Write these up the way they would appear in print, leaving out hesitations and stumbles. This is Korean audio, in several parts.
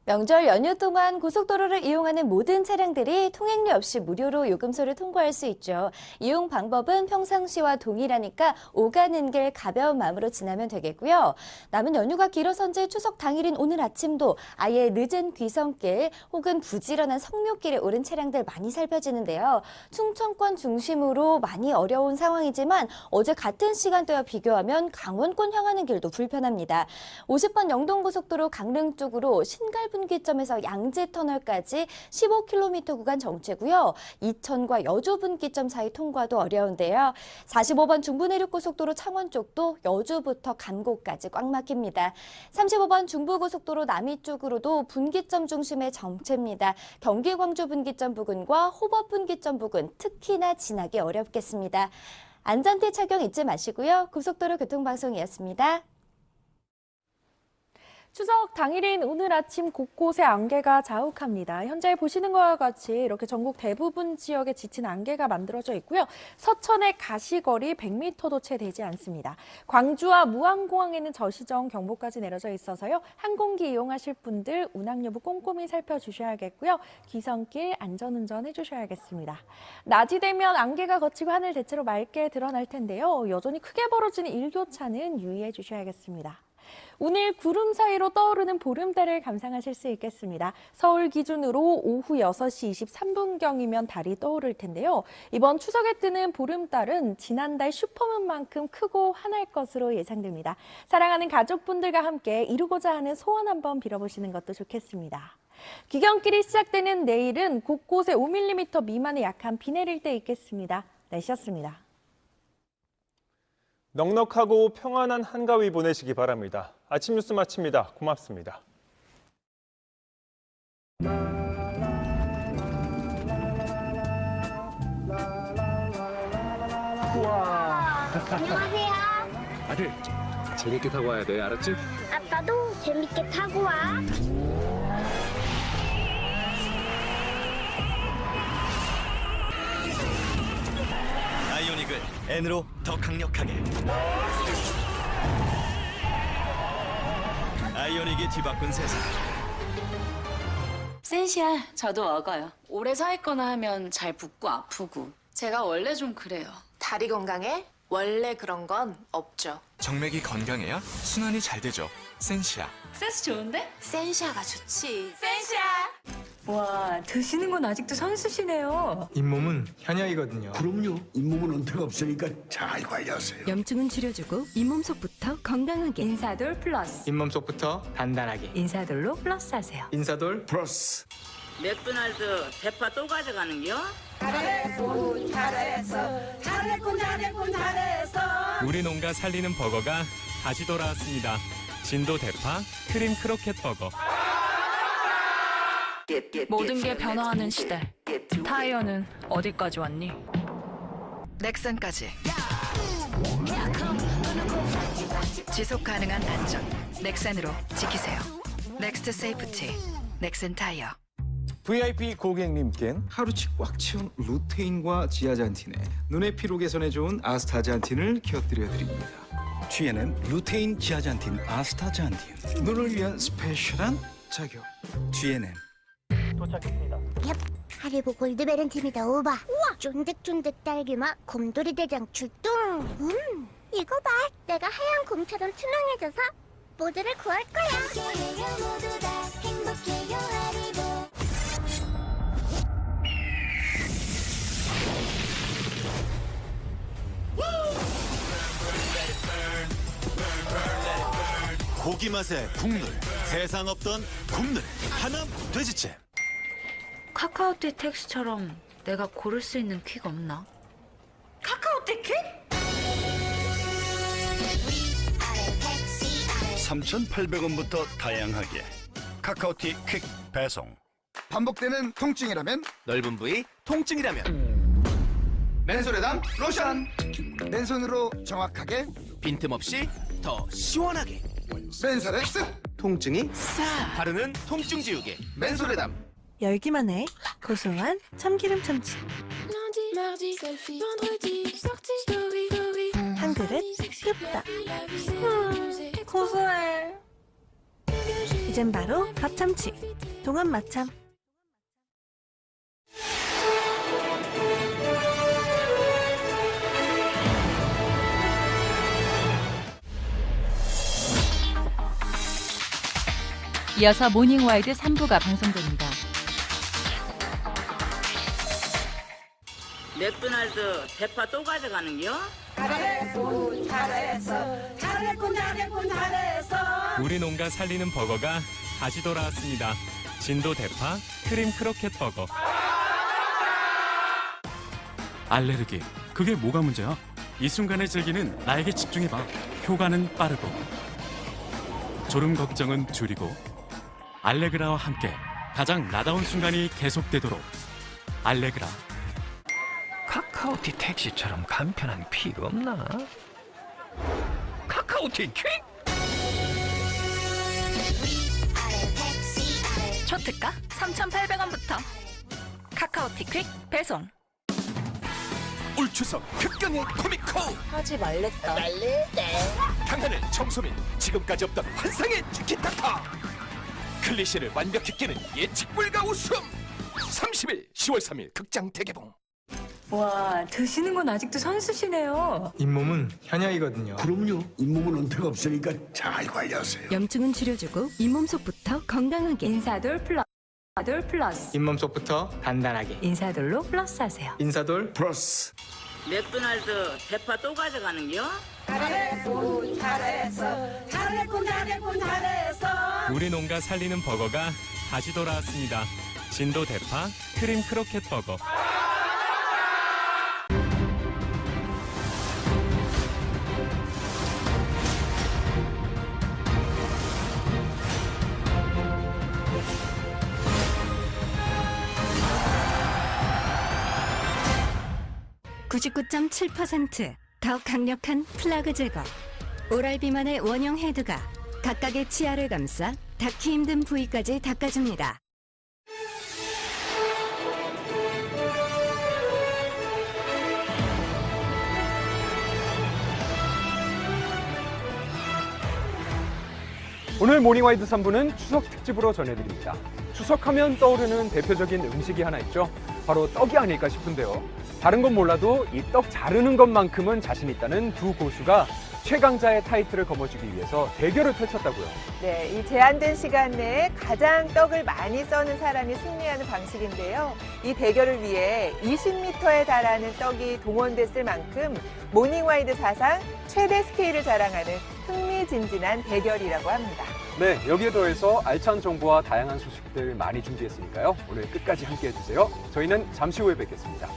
명절 연휴 동안 고속도로를 이용하는 모든 차량들이 통행료 없이 무료로 요금소를 통과할 수 있죠. 이용 방법은 평상시와 동일하니까 오가는 길 가벼운 마음으로 지나면 되겠고요. 남은 연휴가 길어서인지 추석 당일인 오늘 아침도 아예 늦은 귀성길 혹은 부지런한 성묘길에 오른 차량들 많이 살펴지는데요. 충청권 중심으로 많이 어려운 상황이지만 어제 같은 시간대와 비교하면 강원권 향하는 길도 불편합니다. 50번 영동고속도로 강릉 쪽으로 신갈분기점에서 양지터널까지 15km 구간 정체고요. 이천과 여주분기점 사이 통과도 어려운데요. 45번 중부내륙고속도로 창원 쪽도 여주부터 감곡까지 꽉 막힙니다. 35번 중부고속도로 남이 쪽으로도 분기점 중심의 정체입니다. 경기 광주 분기점 부근과 호법 분기점 부근 특히나 지나기 어렵겠습니다. 안전띠 착용 잊지 마시고요. 고속도로 교통방송이었습니다. 추석 당일인 오늘 아침 곳곳에 안개가 자욱합니다. 현재 보시는 것과 같이 이렇게 전국 대부분 지역에 짙은 안개가 만들어져 있고요. 서천의 가시거리 100m도 채 되지 않습니다. 광주와 무안공항에는 저시정 경보까지 내려져 있어서요. 항공기 이용하실 분들 운항 여부 꼼꼼히 살펴주셔야겠고요. 귀성길 안전운전 해주셔야겠습니다. 낮이 되면 안개가 걷히고 하늘 대체로 맑게 드러날 텐데요. 여전히 크게 벌어지는 일교차는 유의해 주셔야겠습니다. 오늘 구름 사이로 떠오르는 보름달을 감상하실 수 있겠습니다. 서울 기준으로 오후 6시 23분경이면 달이 떠오를 텐데요. 이번 추석에 뜨는 보름달은 지난달 슈퍼문만큼 크고 환할 것으로 예상됩니다. 사랑하는 가족분들과 함께 이루고자 하는 소원 한번 빌어보시는 것도 좋겠습니다. 귀경길이 시작되는 내일은 곳곳에 5mm 미만의 약한 비 내릴 때 있겠습니다. 날씨였습니다. 넉넉하고 평안한 한가위 보내시기 바랍니다. 아침 뉴스 마칩니다. 고맙습니다. 안녕하세요. 아들, 재밌게 타고 와야 돼, 알았지? 아빠도 재밌게 타고 와. 아이오닉을 N으로 더 강력하게. 아이오닉이 뒤바꾼 세상. 센시아, 저도 먹어요. 오래 서 있거나 하면 잘 붓고 아프고. 제가 원래 좀 그래요. 다리 건강에 원래 그런 건 없죠. 정맥이 건강해야 순환이 잘 되죠. 센시아. 센스 좋은데? 센시아가 좋지. 센시아! 와, 드시는 건 아직도 선수시네요. 잇몸은 현역이거든요. 그럼요. 잇몸은 은퇴가 없으니까 잘 관리하세요. 염증은 줄여주고 잇몸 속부터 건강하게. 인사돌 플러스. 잇몸 속부터 단단하게. 인사돌로 플러스 하세요. 인사돌 플러스. 맥도날드 대파 또 가져가는겨? 우리 농가 살리는 버거가 다시 돌아왔습니다. 진도 대파 크림 크로켓 버거. 모든 게 변화하는 시대. 타이어는 어디까지 왔니? 넥센까지. 지속 가능한 안전. 넥센으로 지키세요. 넥스트 세이프티. 넥센 타이어. VIP 고객님께는 하루치 꽉 채운 루테인과 지아잔틴에 눈의 피로 개선에 좋은 아스타잔틴을 곁들여드립니다. GNM 루테인 지아잔틴 아스타잔틴. 눈을 위한 스페셜한 자격. GNM. 도착했습니다. 얍, 하리보 골드베른 팀이다 오바. 우와, 쫀득쫀득 딸기맛 곰돌이 대장 출동. 이거 봐, 내가 하얀 곰처럼 투명해져서 모두를 구할 거야. 모두 다 행복해요 하리보. 고기 맛의 국룰. 세상 없던 국룰. 하남 돼지잼. 카카오티 텍스처럼 내가 고를 수 있는 퀵 없나? 카카오티 퀵? 3,800원부터 다양하게. 카카오티 퀵 배송. 반복되는 통증이라면 넓은 부위 통증이라면 맨솔에담 로션. 맨손으로 정확하게. 빈틈없이 더 시원하게. 맨살에 쓱. 통증이 싹 바르는 통증 지우개. 맨솔에담. 열기만 해. 고소한 참기름 참치. 한 그릇 뚝딱. 고소해. 이젠 바로 밥참치. 동안 마참. 이어서 모닝와이드 3부가 방송됩니다. 맥도날드 대파 또 가져가는겨? 우리 농가 살리는 버거가 다시 돌아왔습니다. 진도 대파 크림 크로켓 버거. 알레르기, 그게 뭐가 문제야? 이 순간을 즐기는 나에게 집중해봐. 효과는 빠르고 졸음 걱정은 줄이고 알레그라와 함께 가장 나다운 순간이 계속되도록 알레그라. 카카오티 택시처럼 간편한 필요 없나? 카카오티 퀵! 초특가 3,800원부터. 카카오티 퀵 배송. 올 추석 극강의 코미코! 하지 말랬다. 강하늘 청소민 지금까지 없던 환상의 티키타카! 클리셰를 완벽히 깨는 예측 불가 웃음! 30일 10월 3일 극장 대개봉. 와, 드시는 건 아직도 선수시네요. 잇몸은 현약이거든요. 그럼요. 잇몸은 은퇴가 없으니까 잘 관리하세요. 염증은 줄여주고 잇몸속부터 건강하게. 인사돌 플러스. 잇몸속부터 단단하게. 인사돌로 플러스 하세요. 인사돌 플러스. 맥도날드 대파 또 가져가는겨? 우리 농가 살리는 버거가 다시 돌아왔습니다. 진도 대파 크림 크로켓 버거. (99.7%) 더욱 강력한 플라그 제거. 오랄 비만의 원형 헤드가 각각의 치아를 감싸 닿기 힘든 부위까지 닦아줍니다. 오늘 모닝와이드 3부는 추석 특집으로 전해드립니다. 추석하면 떠오르는 대표적인 음식이 하나 있죠. 바로 떡이 아닐까 싶은데요. 다른 건 몰라도 이 떡 자르는 것만큼은 자신 있다는 두 고수가 최강자의 타이틀을 거머쥐기 위해서 대결을 펼쳤다고요. 네, 이 제한된 시간 내에 가장 떡을 많이 써는 사람이 승리하는 방식인데요. 이 대결을 위해 20m에 달하는 떡이 동원됐을 만큼 모닝와이드 사상 최대 스케일을 자랑하는 흥미진진한 대결이라고 합니다. 네, 여기에 더해서 알찬 정보와 다양한 소식들 많이 준비했으니까요. 오늘 끝까지 함께해 주세요. 저희는 잠시 후에 뵙겠습니다.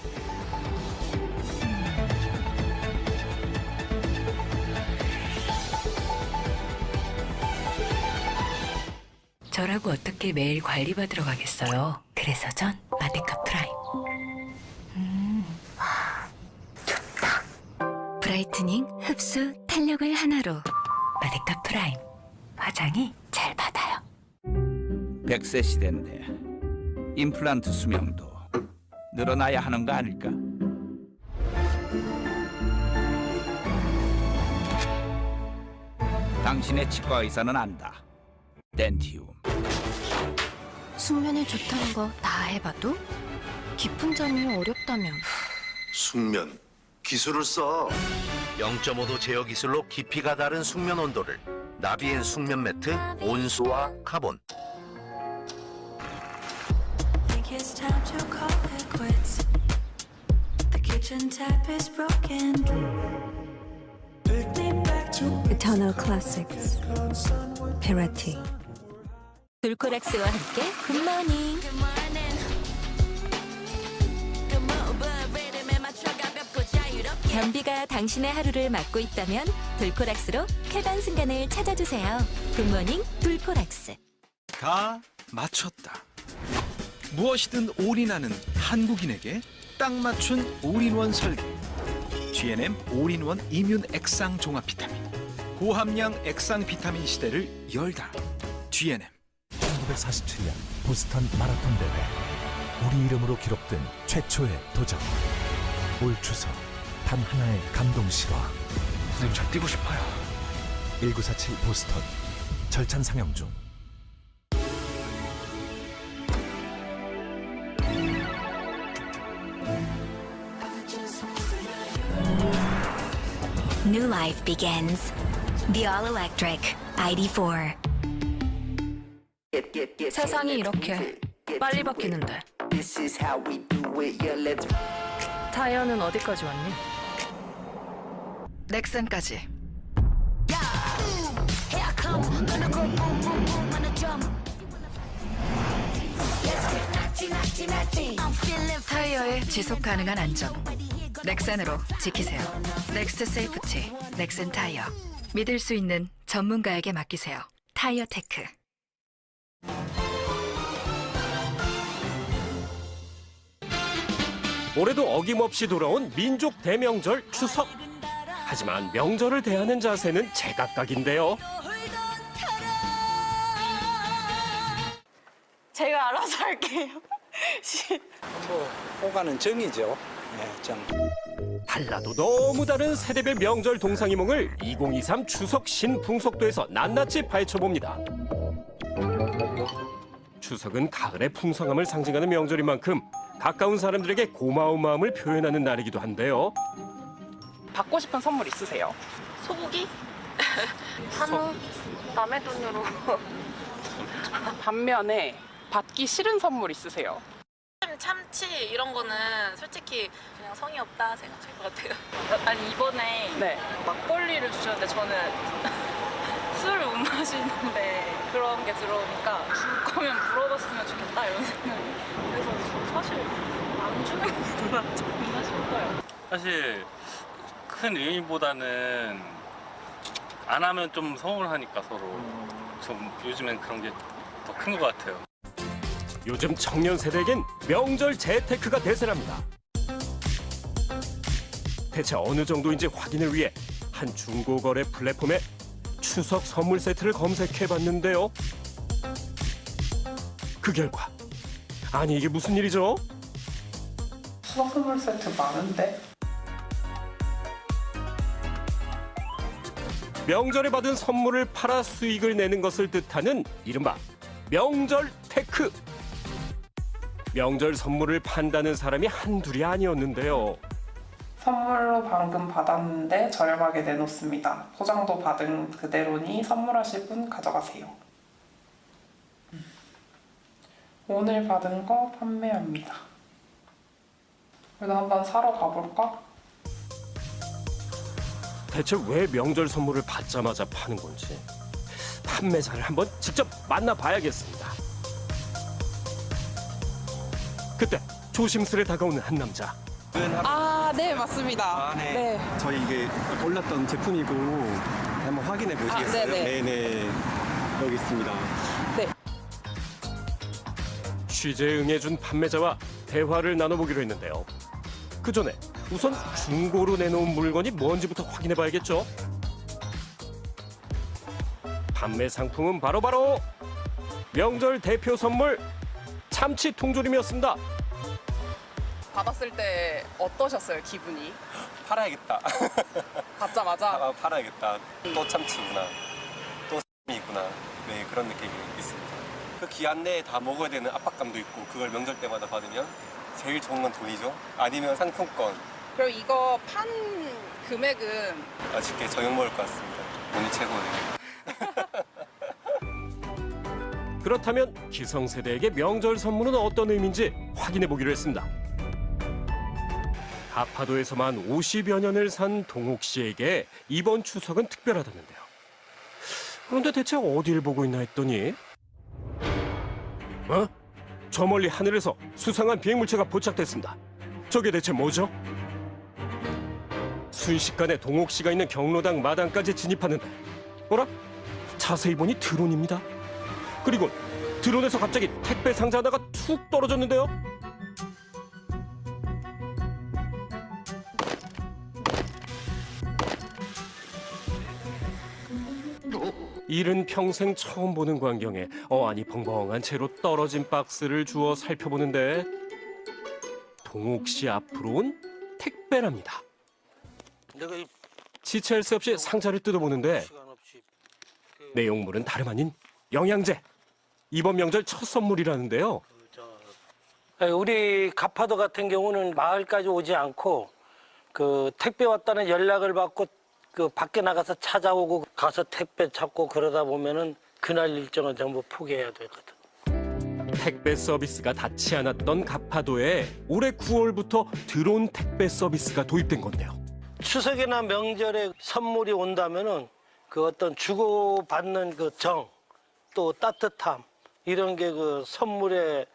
저라고 어떻게 매일 관리받으러 가겠어요. 그래서 전 마데카 프라임. 좋다. 브라이트닝, 흡수, 탄력을 하나로. 마데카 프라임. 화장이 잘 받아요. 100세 시대인데 임플란트 수명도 늘어나야 하는 거 아닐까? 당신의 치과 의사는 안다. 덴티움. 숙면에 좋다는 거 다 해봐도 깊은 잠이 어렵다면 숙면 기술을 써. 0.5도 제어 기술로 깊이가 다른 숙면 온도를. 나비엔 숙면 매트 온수와 카본. Eternal Classics. 페라티. 돌코락스와 함께 굿모닝. 변비가 당신의 하루를 막고 있다면 돌코락스로 쾌변 순간을 찾아주세요. 굿모닝 돌코락스. 다 맞췄다. 무엇이든 올인하는 한국인에게 딱 맞춘 올인원 설계. GNM 올인원 이뮨 액상 종합 비타민. 고함량 액상 비타민 시대를 열다. GNM. 1947년 보스턴 마라톤 대회. 우리 이름으로 기록된 최초의 도전. 올 추석 단 하나의 감동 실화. 선생님 저 뛰고 싶어요. 1947 보스턴 절찬 상영 중. New life begins. The all-electric ID4. 세상이 이렇게 빨리 바뀌는데. 타이어는 어디까지 왔니? 넥센까지. 타이어의 지속 가능한 안전. 넥센으로 지키세요. 넥스트 세이프티, 넥센 타이어. 믿을 수 있는 전문가에게 맡기세요. 타이어 테크. 올해도 어김없이 돌아온 민족 대명절 추석. 하지만 명절을 대하는 자세는 제각각인데요. 제가 알아서 할게요. 호가는 정이죠. 정. 달라도 너무 다른 세대별 명절 동상이몽을 2023 추석 신풍속도에서 낱낱이 파헤쳐봅니다. 추석은 가을의 풍성함을 상징하는 명절인 만큼 가까운 사람들에게 고마운 마음을 표현하는 날이기도 한데요. 받고 싶은 선물 있으세요? 소고기? 한우? 남의 돈으로. 반면에 받기 싫은 선물 있으세요? 참치 이런 거는 솔직히 그냥 성의 없다 생각할 것 같아요. 아니 이번에 네. 막걸리를 주셨는데 저는 술을 못 마시는데 그런 게 들어오니까 줄 거면 물어봤으면 좋겠다 이런 생각이. 그래서 사실 안 주는 게 낫지 싶어요. 사실 큰 의미보다는 안 하면 좀 서운하니까 서로 좀 요즘엔 그런 게 더 큰 것 같아요. 요즘 청년 세대에겐 명절 재테크가 대세랍니다. 대체 어느 정도인지 확인을 위해 한 중고거래 플랫폼에 추석 선물 세트를 검색해봤는데요. 그 결과, 아니 이게 무슨 일이죠? 추석 선물 세트 많은데? 명절에 받은 선물을 팔아 수익을 내는 것을 뜻하는 이른바 명절 테크. 명절 선물을 판다는 사람이 한둘이 아니었는데요. 선물로 방금 받았는데 저렴하게 내놓습니다. 포장도 받은 그대로니 선물하실 분 가져가세요. 오늘 받은 거 판매합니다. 그래도 한번 사러 가볼까? 대체 왜 명절 선물을 받자마자 파는 건지 판매자를 한번 직접 만나봐야겠습니다. 그때 조심스레 다가오는 한 남자. 네, 맞습니다. 네. 저희 이게 올랐던 제품이고 한번 확인해 보시겠어요? 네네. 여기 있습니다. 네. 취재에 응해준 판매자와 대화를 나눠보기로 했는데요. 그 전에 우선 중고로 내놓은 물건이 뭔지부터 확인해봐야겠죠. 판매 상품은 바로 명절 대표 선물 참치 통조림이었습니다. 받았을 때 어떠셨어요, 기분이? 팔아야겠다. 받자마자? 팔아야겠다. 또 참치구나. 또 이구나. 네, 그런 느낌이 있습니다. 그 기한 내에 다 먹어야 되는 압박감도 있고 그걸 명절 때마다 받으면 제일 좋은 건 돈이죠. 아니면 상품권. 그럼 이거 판 금액은? 맛있게 저녁 먹을 것 같습니다. 돈이 최고네요. 그렇다면 기성세대에게 명절 선물은 어떤 의미인지 확인해 보기로 했습니다. 가파도에서만 50여 년을 산 동욱 씨에게 이번 추석은 특별하다는데요. 그런데 대체 어디를 보고 있나 했더니 저 멀리 하늘에서 수상한 비행물체가 포착됐습니다. 저게 대체 뭐죠? 순식간에 동욱 씨가 있는 경로당 마당까지 진입하는데 어라? 자세히 보니 드론입니다. 그리고 드론에서 갑자기 택배 상자 하나가 툭 떨어졌는데요. 일은 평생 처음 보는 광경에 어안이 벙벙한 채로 떨어진 박스를 주워 살펴보는데 동욱 씨 앞으로 온 택배랍니다. 지체할 새 없이 상자를 뜯어보는데 내용물은 다름 아닌 영양제. 이번 명절 첫 선물이라는데요. 우리 가파도 같은 경우는 마을까지 오지 않고 그 택배 왔다는 연락을 받고 그 밖에 나가서 찾아오고 가서 택배 찾고 그러다 보면은 그날 일정은 전부 포기해야 되거든. 택배 서비스가 닿지 않았던 가파도에 올해 9월부터 드론 택배 서비스가 도입된 건데요. 추석이나 명절에 선물이 온다면은 그 어떤 주고받는 그 정, 또 따뜻함 이런 게 그 선물에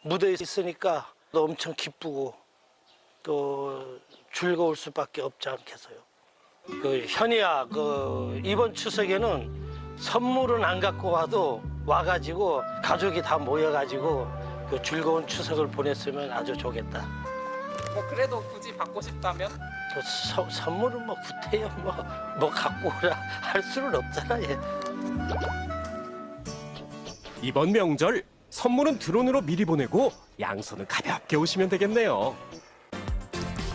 묻어 있으니까 엄청 기쁘고 또 즐거울 수밖에 없지 않겠어요. 그 현이야, 그 이번 추석에는 선물은 안 갖고 와도 와가지고 가족이 다 모여가지고 그 즐거운 추석을 보냈으면 아주 좋겠다. 뭐 그래도 굳이 받고 싶다면? 또 선물은 뭐 구태여 뭐 갖고 오라 할 수는 없잖아. 예. 이번 명절 선물은 드론으로 미리 보내고 양손은 가볍게 오시면 되겠네요.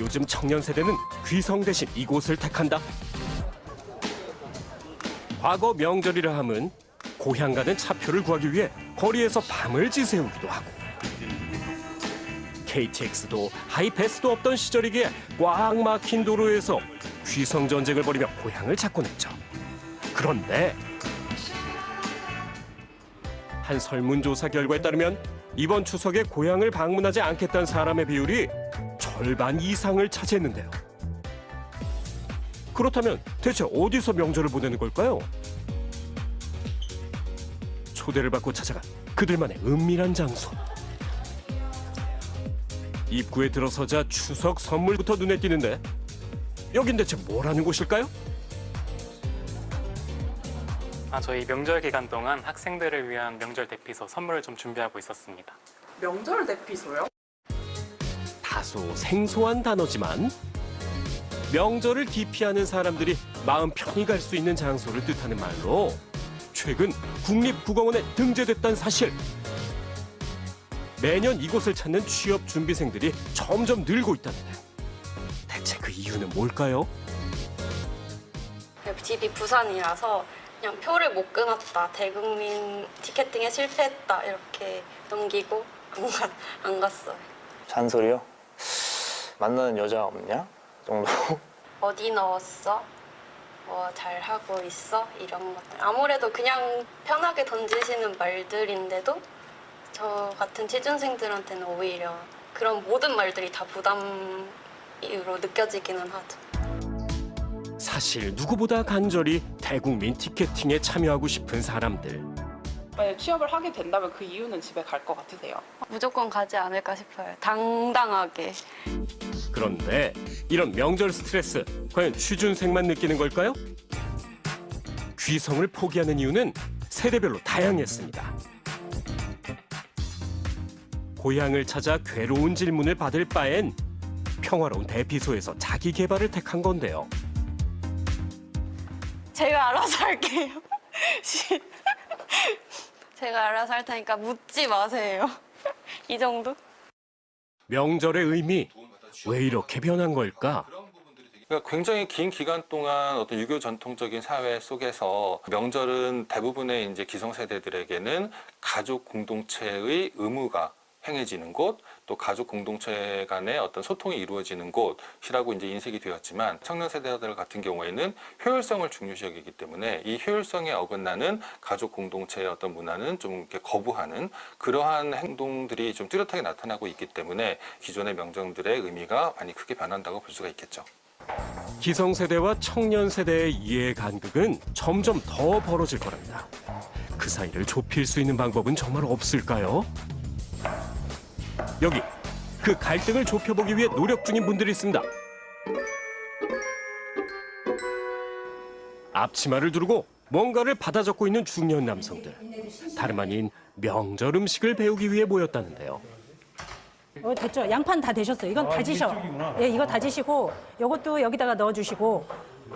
요즘 청년 세대는 귀성 대신 이곳을 택한다. 과거 명절이라 함은 고향 가는 차표를 구하기 위해 거리에서 밤을 지새우기도 하고 KTX도 하이패스도 없던 시절이기에 꽉 막힌 도로에서 귀성 전쟁을 벌이며 고향을 찾곤 했죠. 그런데 한 설문조사 결과에 따르면 이번 추석에 고향을 방문하지 않겠다는 사람의 비율이 절반 이상을 차지했는데요. 그렇다면 대체 어디서 명절을 보내는 걸까요? 초대를 받고 찾아간 그들만의 은밀한 장소. 입구에 들어서자 추석 선물부터 눈에 띄는데 여긴 대체 뭐라는 곳일까요? 저희 명절 기간 동안 학생들을 위한 명절 대피소 선물을 좀 준비하고 있었습니다. 명절 대피소요? 다소 생소한 단어지만 명절을 기피하는 사람들이 마음 편히 갈 수 있는 장소를 뜻하는 말로 최근 국립국어원에 등재됐다는 사실. 매년 이곳을 찾는 취업 준비생들이 점점 늘고 있다는데 대체 그 이유는 뭘까요? 집이 부산이라서 그냥 표를 못 끊었다, 대국민 티켓팅에 실패했다 이렇게 넘기고 안 갔어요. 잔소리요? 만나는 여자 없냐? 정도? 어디 넣었어? 뭐 잘하고 있어? 이런 것들. 아무래도 그냥 편하게 던지시는 말들인데도 저 같은 취준생들한테는 오히려 그런 모든 말들이 다 부담으로 느껴지기는 하죠. 사실 누구보다 간절히 대국민 티켓팅에 참여하고 싶은 사람들. 만약 취업을 하게 된다면 그 이유는 집에 갈 것 같으세요? 무조건 가지 않을까 싶어요. 당당하게. 그런데 이런 명절 스트레스 과연 취준생만 느끼는 걸까요? 귀성을 포기하는 이유는 세대별로 다양했습니다. 고향을 찾아 괴로운 질문을 받을 바엔 평화로운 대피소에서 자기 개발을 택한 건데요. 제가 알아서 할게요. 제가 알아서 할 테니까 묻지 마세요. 이 정도? 명절의 의미 왜 이렇게 변한 걸까? 그러니까 굉장히 긴 기간 동안 어떤 유교 전통적인 사회 속에서 명절은 대부분의 이제 기성세대들에게는 가족 공동체의 의무가 행해지는 곳, 또 가족 공동체 간의 어떤 소통이 이루어지는 곳이라고 이제 인식이 되었지만 청년 세대들 같은 경우에는 효율성을 중요시 여기기 때문에 이 효율성에 어긋나는 가족 공동체의 어떤 문화는 좀 이렇게 거부하는 그러한 행동들이 좀 뚜렷하게 나타나고 있기 때문에 기존의 명절들의 의미가 많이 크게 변한다고 볼 수가 있겠죠. 기성세대와 청년세대의 이해 간극은 점점 더 벌어질 거랍니다. 그 사이를 좁힐 수 있는 방법은 정말 없을까요? 여기 그 갈등을 좁혀보기 위해 노력 중인 분들이 있습니다. 앞치마를 두르고 뭔가를 받아 적고 있는 중년 남성들. 다름 아닌 명절 음식을 배우기 위해 모였다는데요. 됐죠. 양파는 다 되셨어요. 이건 다지셔. 예, 이거 다지시고 요것도 여기다가 넣어주시고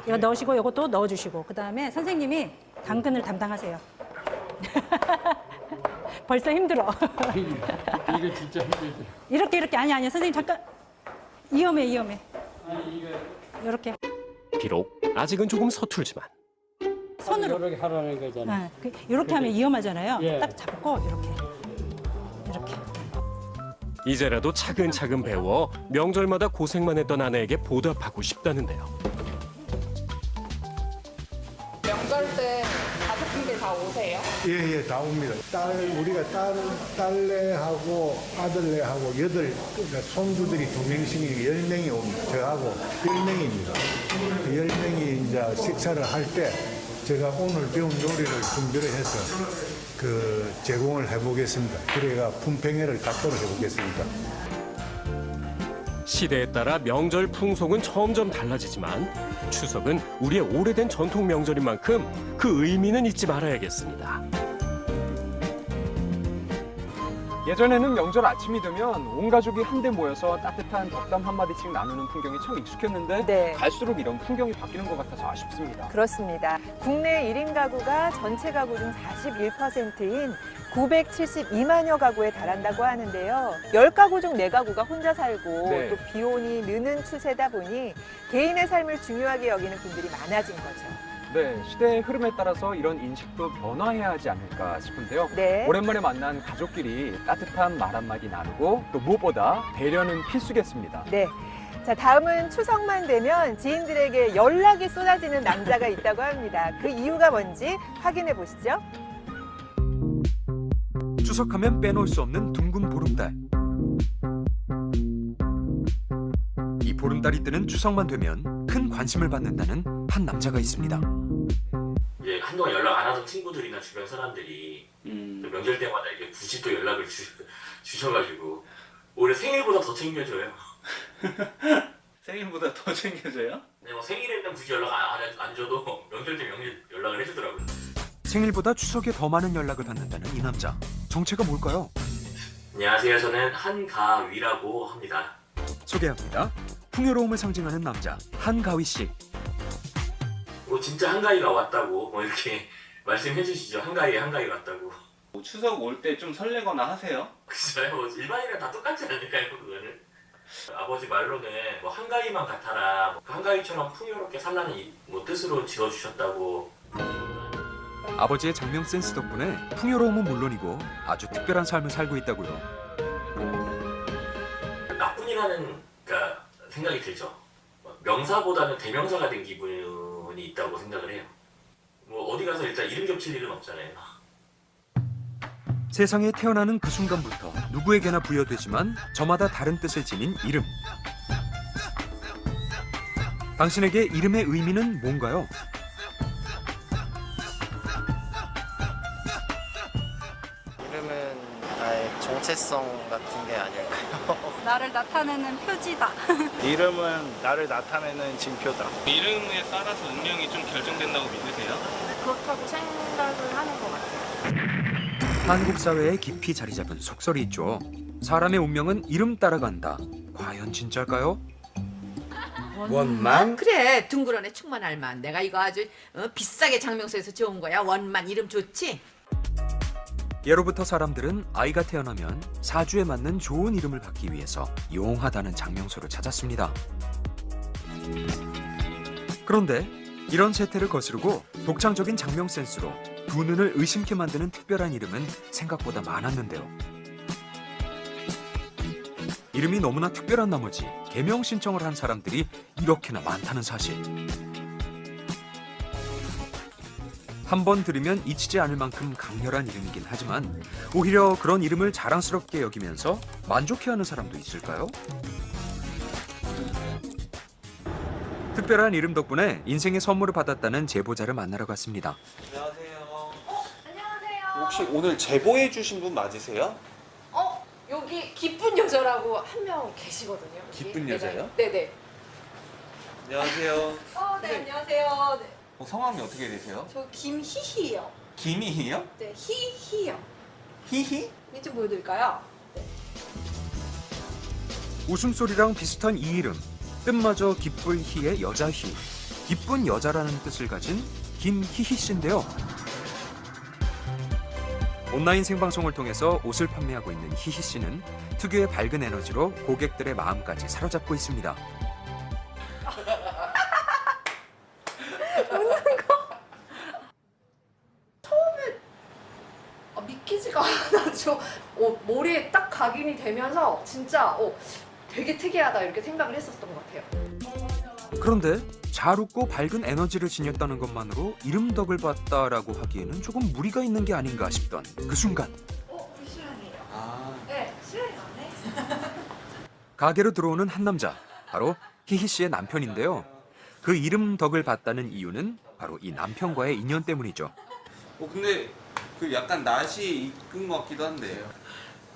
이거 넣으시고 요것도 넣어주시고 그다음에 선생님이 당근을 담당하세요. 벌써 힘들어. 이거 진짜 힘들죠. 이렇게 아니 선생님 잠깐 위험해. 이렇게 비록 아직은 조금 서툴지만 손으로 이렇게 하라는 거잖아요. 이렇게 하면 위험하잖아요. 예. 딱 잡고 이렇게. 이제라도 차근차근 배워 명절마다 고생만 했던 아내에게 보답하고 싶다는데요. 예, 다 옵니다. 우리가 딸내하고 아들내하고 그러니까 손주들이 2명씩 10명이 옵니다. 저하고 10명입니다. 10명이 이제 식사를 할 때 제가 오늘 배운 요리를 준비를 해서 제공을 해보겠습니다. 그래가 품평회를 갖도록 해보겠습니다. 시대에 따라 명절 풍속은 점점 달라지지만 추석은 우리의 오래된 전통 명절인 만큼 그 의미는 잊지 말아야겠습니다. 예전에는 명절 아침이 되면 온 가족이 한데 모여서 따뜻한 덕담 한마디씩 나누는 풍경이 참 익숙했는데 네. 갈수록 이런 풍경이 바뀌는 것 같아서 아쉽습니다. 그렇습니다. 국내 1인 가구가 전체 가구 중 41%인 972만여 가구에 달한다고 하는데요. 10가구 중 4가구가 혼자 살고 네. 또 비혼이 느는 추세다 보니 개인의 삶을 중요하게 여기는 분들이 많아진 거죠. 네, 시대의 흐름에 따라서 이런 인식도 변화해야 하지 않을까 싶은데요. 네. 오랜만에 만난 가족끼리 따뜻한 말 한마디 나누고 또 무엇보다 배려는 필수겠습니다. 네. 자, 다음은 추석만 되면 지인들에게 연락이 쏟아지는 남자가 있다고 합니다. 그 이유가 뭔지 확인해 보시죠. 추석하면 빼놓을 수 없는 둥근 보름달. 이 보름달이 뜨는 추석만 되면 큰 관심을 받는다는 한 남자가 있습니다. 이제 한동안 연락 안 하던 친구들이나 주변 사람들이 명절 때마다 이게 굳이 또 연락을 주셔가지고 올해 생일보다 더 챙겨줘요. 생일보다 더 챙겨줘요? 네, 뭐 생일에는 굳이 연락 안 줘도 명절 때 연락을 해주더라고요. 생일보다 추석에 더 많은 연락을 받는다는 이 남자. 정체가 뭘까요? 안녕하세요. 저는 한가위라고 합니다. 소개합니다. 풍요로움을 상징하는 남자 한가위 씨. 뭐 진짜 한가위가 왔다고 뭐 이렇게 말씀해 주시죠. 한가위 왔다고. 추석 올 때 좀 설레거나 하세요? 글쎄요. 뭐 일반인이랑 다 똑같지 않을까요, 그거는? 아버지 말로는 뭐 한가위만 같아라, 그 한가위처럼 풍요롭게 살라는 뭐 뜻으로 지어주셨다고. 아버지의 장명 센스 덕분에 풍요로움은 물론이고 아주 특별한 삶을 살고 있다고요. 나뿐이라는 생각이 들죠. 명사보다는 대명사가 된 기분이 있다고 생각을 해요. 뭐 어디 가서 일단 이름 겹칠 일은 없잖아요. 세상에 태어나는 그 순간부터 누구에게나 부여되지만 저마다 다른 뜻을 지닌 이름. 당신에게 이름의 의미는 뭔가요? 이름은 나의 정체성 같은 게 아닐까요? 나를 나타내는 표지다. 이름은 나를 나타내는 징표다. 이름에 따라서 운명이 좀 결정된다고 믿으세요? 그렇다고 생각을 하는 것 같아요. 한국 사회에 깊이 자리 잡은 속설이 있죠. 사람의 운명은 이름 따라간다. 과연 진짜일까요? 원만? 그래, 둥그런애 충만할만. 내가 이거 아주 비싸게 장명소에서 지어온 거야. 원만 이름 좋지? 예로부터 사람들은 아이가 태어나면 사주에 맞는 좋은 이름을 받기 위해서 용하다는 장명소를 찾았습니다. 그런데 이런 세태를 거스르고 독창적인 장명 센스로 두 눈을 의심케 만드는 특별한 이름은 생각보다 많았는데요. 이름이 너무나 특별한 나머지 개명 신청을 한 사람들이 이렇게나 많다는 사실. 한 번 들으면 잊히지 않을 만큼 강렬한 이름이긴 하지만 오히려 그런 이름을 자랑스럽게 여기면서 만족해하는 사람도 있을까요? 특별한 이름 덕분에 인생의 선물을 받았다는 제보자를 만나러 갔습니다. 안녕하세요. 혹시 오늘 제보해 주신 분 맞으세요? 여기 기쁜 여자라고 한 명 계시거든요. 여기. 기쁜 여자요? 네네. 안녕하세요. 네, 안녕하세요. 네. 성함이 어떻게 되세요? 저 김희희요. 김희희요? 네, 희희요. 희희? 이좀 보여드릴까요? 웃음소리랑 비슷한 이 이름, 뜻마저 기쁠 희의 여자 희, 기쁜 여자라는 뜻을 가진 김희희 씨인데요. 온라인 생방송을 통해서 옷을 판매하고 있는 희희 씨는 특유의 밝은 에너지로 고객들의 마음까지 사로잡고 있습니다. 웃는 거. 처음에 믿기지가 않았죠. 머리에 딱 각인이 되면서 진짜 되게 특이하다 이렇게 생각을 했었던 것 같아요. 그런데 잘 웃고 밝은 에너지를 지녔다는 것만으로 이름덕을 봤다라고 하기에는 조금 무리가 있는 게 아닌가 싶던 그 순간 네, 실례 안 해. 가게로 들어오는 한 남자, 바로 희희 씨의 남편인데요. 그 이름덕을 봤다는 이유는 바로 이 남편과의 인연 때문이죠. 근데 그 약간 낯이 익은 것 같기도 한데.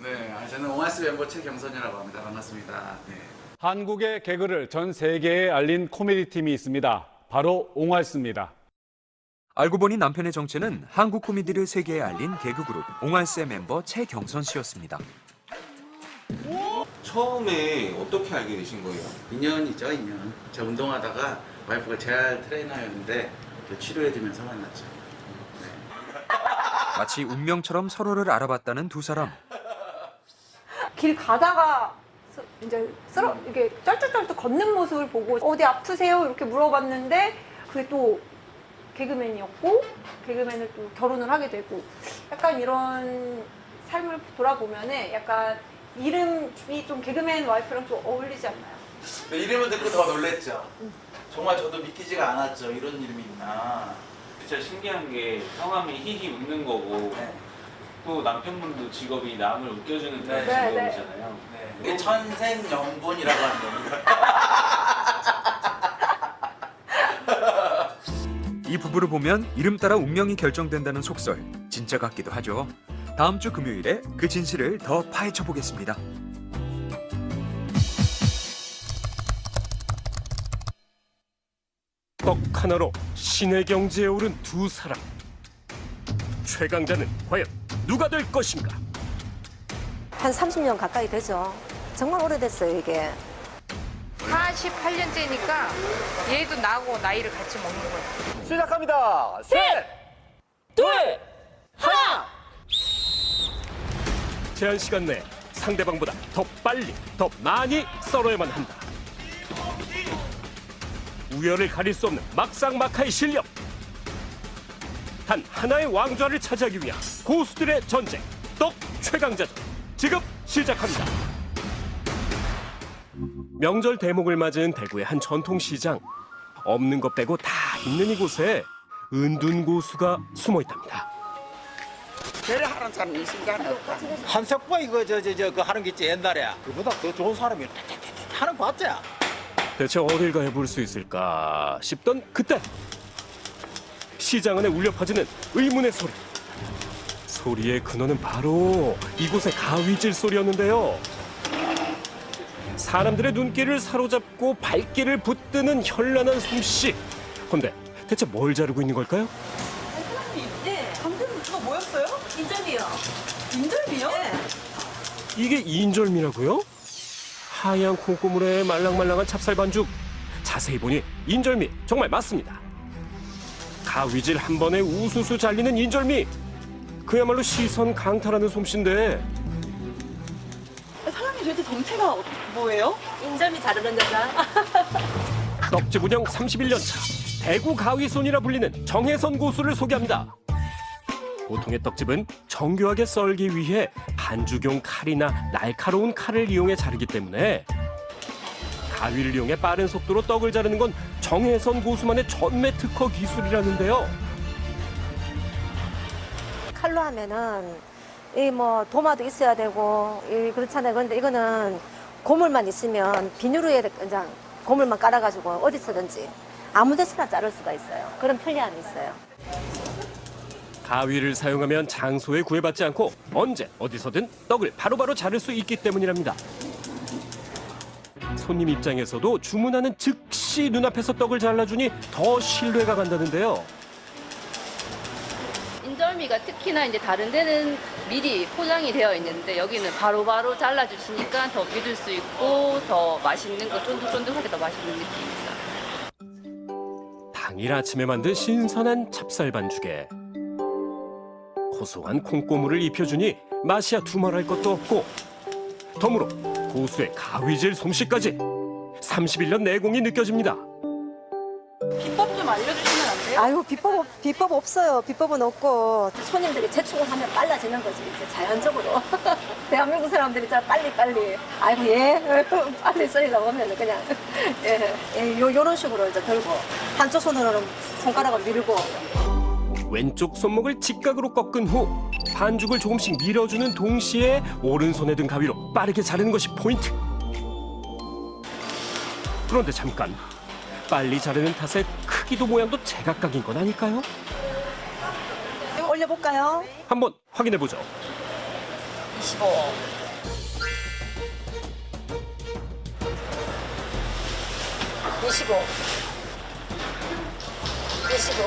네, 저는 옹알스 멤버 최경선이라고 합니다. 반갑습니다. 네. 한국의 개그를 전 세계에 알린 코미디 팀이 있습니다. 바로 옹알스입니다. 알고 보니 남편의 정체는 한국 코미디를 세계에 알린 개그그룹 옹알스의 멤버 최경선 씨였습니다. 처음에 어떻게 알게 되신 거예요? 인연이죠, 인연. 저 운동하다가 와이프가 재활 트레이너였는데 치료해주면서 만났죠. 마치 운명처럼 서로를 알아봤다는 두 사람. 길 가다가 이제 이렇게 쩔쩔쩔 걷는 모습을 보고 어디 아프세요? 이렇게 물어봤는데 그게 또 개그맨이었고 개그맨을 또 결혼을 하게 되고 약간 이런 삶을 돌아보면은 약간 이름이 좀 개그맨 와이프랑 좀 어울리지 않나요? 네, 이름을 듣고 더 놀랬죠. 정말 저도 믿기지가 않았죠. 이런 이름이 있나. 진짜 신기한 게 성함이 히히 웃는 거고 또 남편분도 직업이 남을 웃겨주는 그런 직업이잖아요. 이게 천생연분이라고 하는 겁니다. 이 부부를 보면 이름 따라 운명이 결정된다는 속설 진짜 같기도 하죠. 다음 주 금요일에 그 진실을 더 파헤쳐 보겠습니다. 떡 하나로 신의 경지에 오른 두 사람. 최강자는 과연 누가 될 것인가? 한 30년 가까이 되죠. 정말 오래됐어요, 이게. 48년째니까 얘도 나하고 나이를 같이 먹는 거야. 시작합니다. 셋, 둘, 하나. 제한 시간 내에 상대방보다 더 빨리, 더 많이 썰어야만 한다. 우열을 가릴 수 없는 막상막하의 실력. 단 하나의 왕좌를 차지하기 위한 고수들의 전쟁, 떡 최강자전 지금 시작합니다. 명절 대목을 맞은 대구의 한 전통시장. 없는 것 빼고 다 있는 이곳에 은둔 고수가 숨어 있답니다. 제일 하는 사람 있으니까 한석보 이거 그 하는 게 있지 옛날에 그보다 더 좋은 사람이 하는 거 같지? 대체 어딜 가야 볼 수 있을까 싶던 그때 시장 안에 울려 퍼지는 의문의 소리. 소리의 근원은 바로 이곳의 가위질 소리였는데요. 사람들의 눈길을 사로잡고 발길을 붙드는 현란한 솜씨. 근데 대체 뭘 자르고 있는 걸까요? 네, 방금 그거 뭐였어요? 인절미요. 인절미요? 네. 이게 인절미라고요? 하얀 콩고물에 말랑말랑한 찹쌀 반죽. 자세히 보니 인절미 정말 맞습니다. 가위질 한 번에 우수수 잘리는 인절미. 그야말로 시선 강탈하는 솜씨인데. 사장님 도대체 정체가 뭐예요? 인절미 자르는 여자. 떡집 운영 31년 차 대구 가위손이라 불리는 정혜선 고수를 소개합니다. 보통의 떡집은 정교하게 썰기 위해 반죽용 칼이나 날카로운 칼을 이용해 자르기 때문에 가위를 이용해 빠른 속도로 떡을 자르는 건 정혜선 고수만의 전매 특허 기술이라는데요. 칼로 하면은 이 뭐 도마도 있어야 되고 그렇잖아요. 그런데 이거는 고물만 있으면 비누로에 그냥 고물만 깔아가지고 어디서든지 아무 데서나 자를 수가 있어요. 그런 편리함이 있어요. 가위를 사용하면 장소에 구애받지 않고 언제 어디서든 떡을 바로바로 자를 수 있기 때문이랍니다. 손님 입장에서도 주문하는 즉시 눈앞에서 떡을 잘라주니 더 신뢰가 간다는데요. 인절미가 특히나 이제 다른 데는 미리 포장이 되어 있는데 여기는 바로바로 잘라주시니까 더 믿을 수 있고 더 맛있는 거 쫀득쫀득하게 더 맛있는 느낌입니다. 당일 아침에 만든 신선한 찹쌀 반죽에 고소한 콩고물을 입혀주니 맛이야 두말할 것도 없고 덤으로 고수의 가위질 솜씨까지 31년 내공이 느껴집니다. 비법 좀 알려주시면 안 돼요? 아유, 비법 없어요. 비법은 없고 손님들이 재촉을 하면 빨라지는 거지, 이제 자연적으로. 대한민국 사람들이 잘 빨리 아이고 예 빨리 썰리려고 하면 그냥 요런 식으로 이제 들고 한쪽 손으로는 손가락을 밀고. 왼쪽 손목을 직각으로 꺾은 후 반죽을 조금씩 밀어주는 동시에 오른손에 든 가위로 빠르게 자르는 것이 포인트. 그런데 잠깐, 빨리 자르는 탓에 크기도 모양도 제각각인 건 아닐까요? 올려볼까요? 한번 확인해보죠. 25. 25. 25.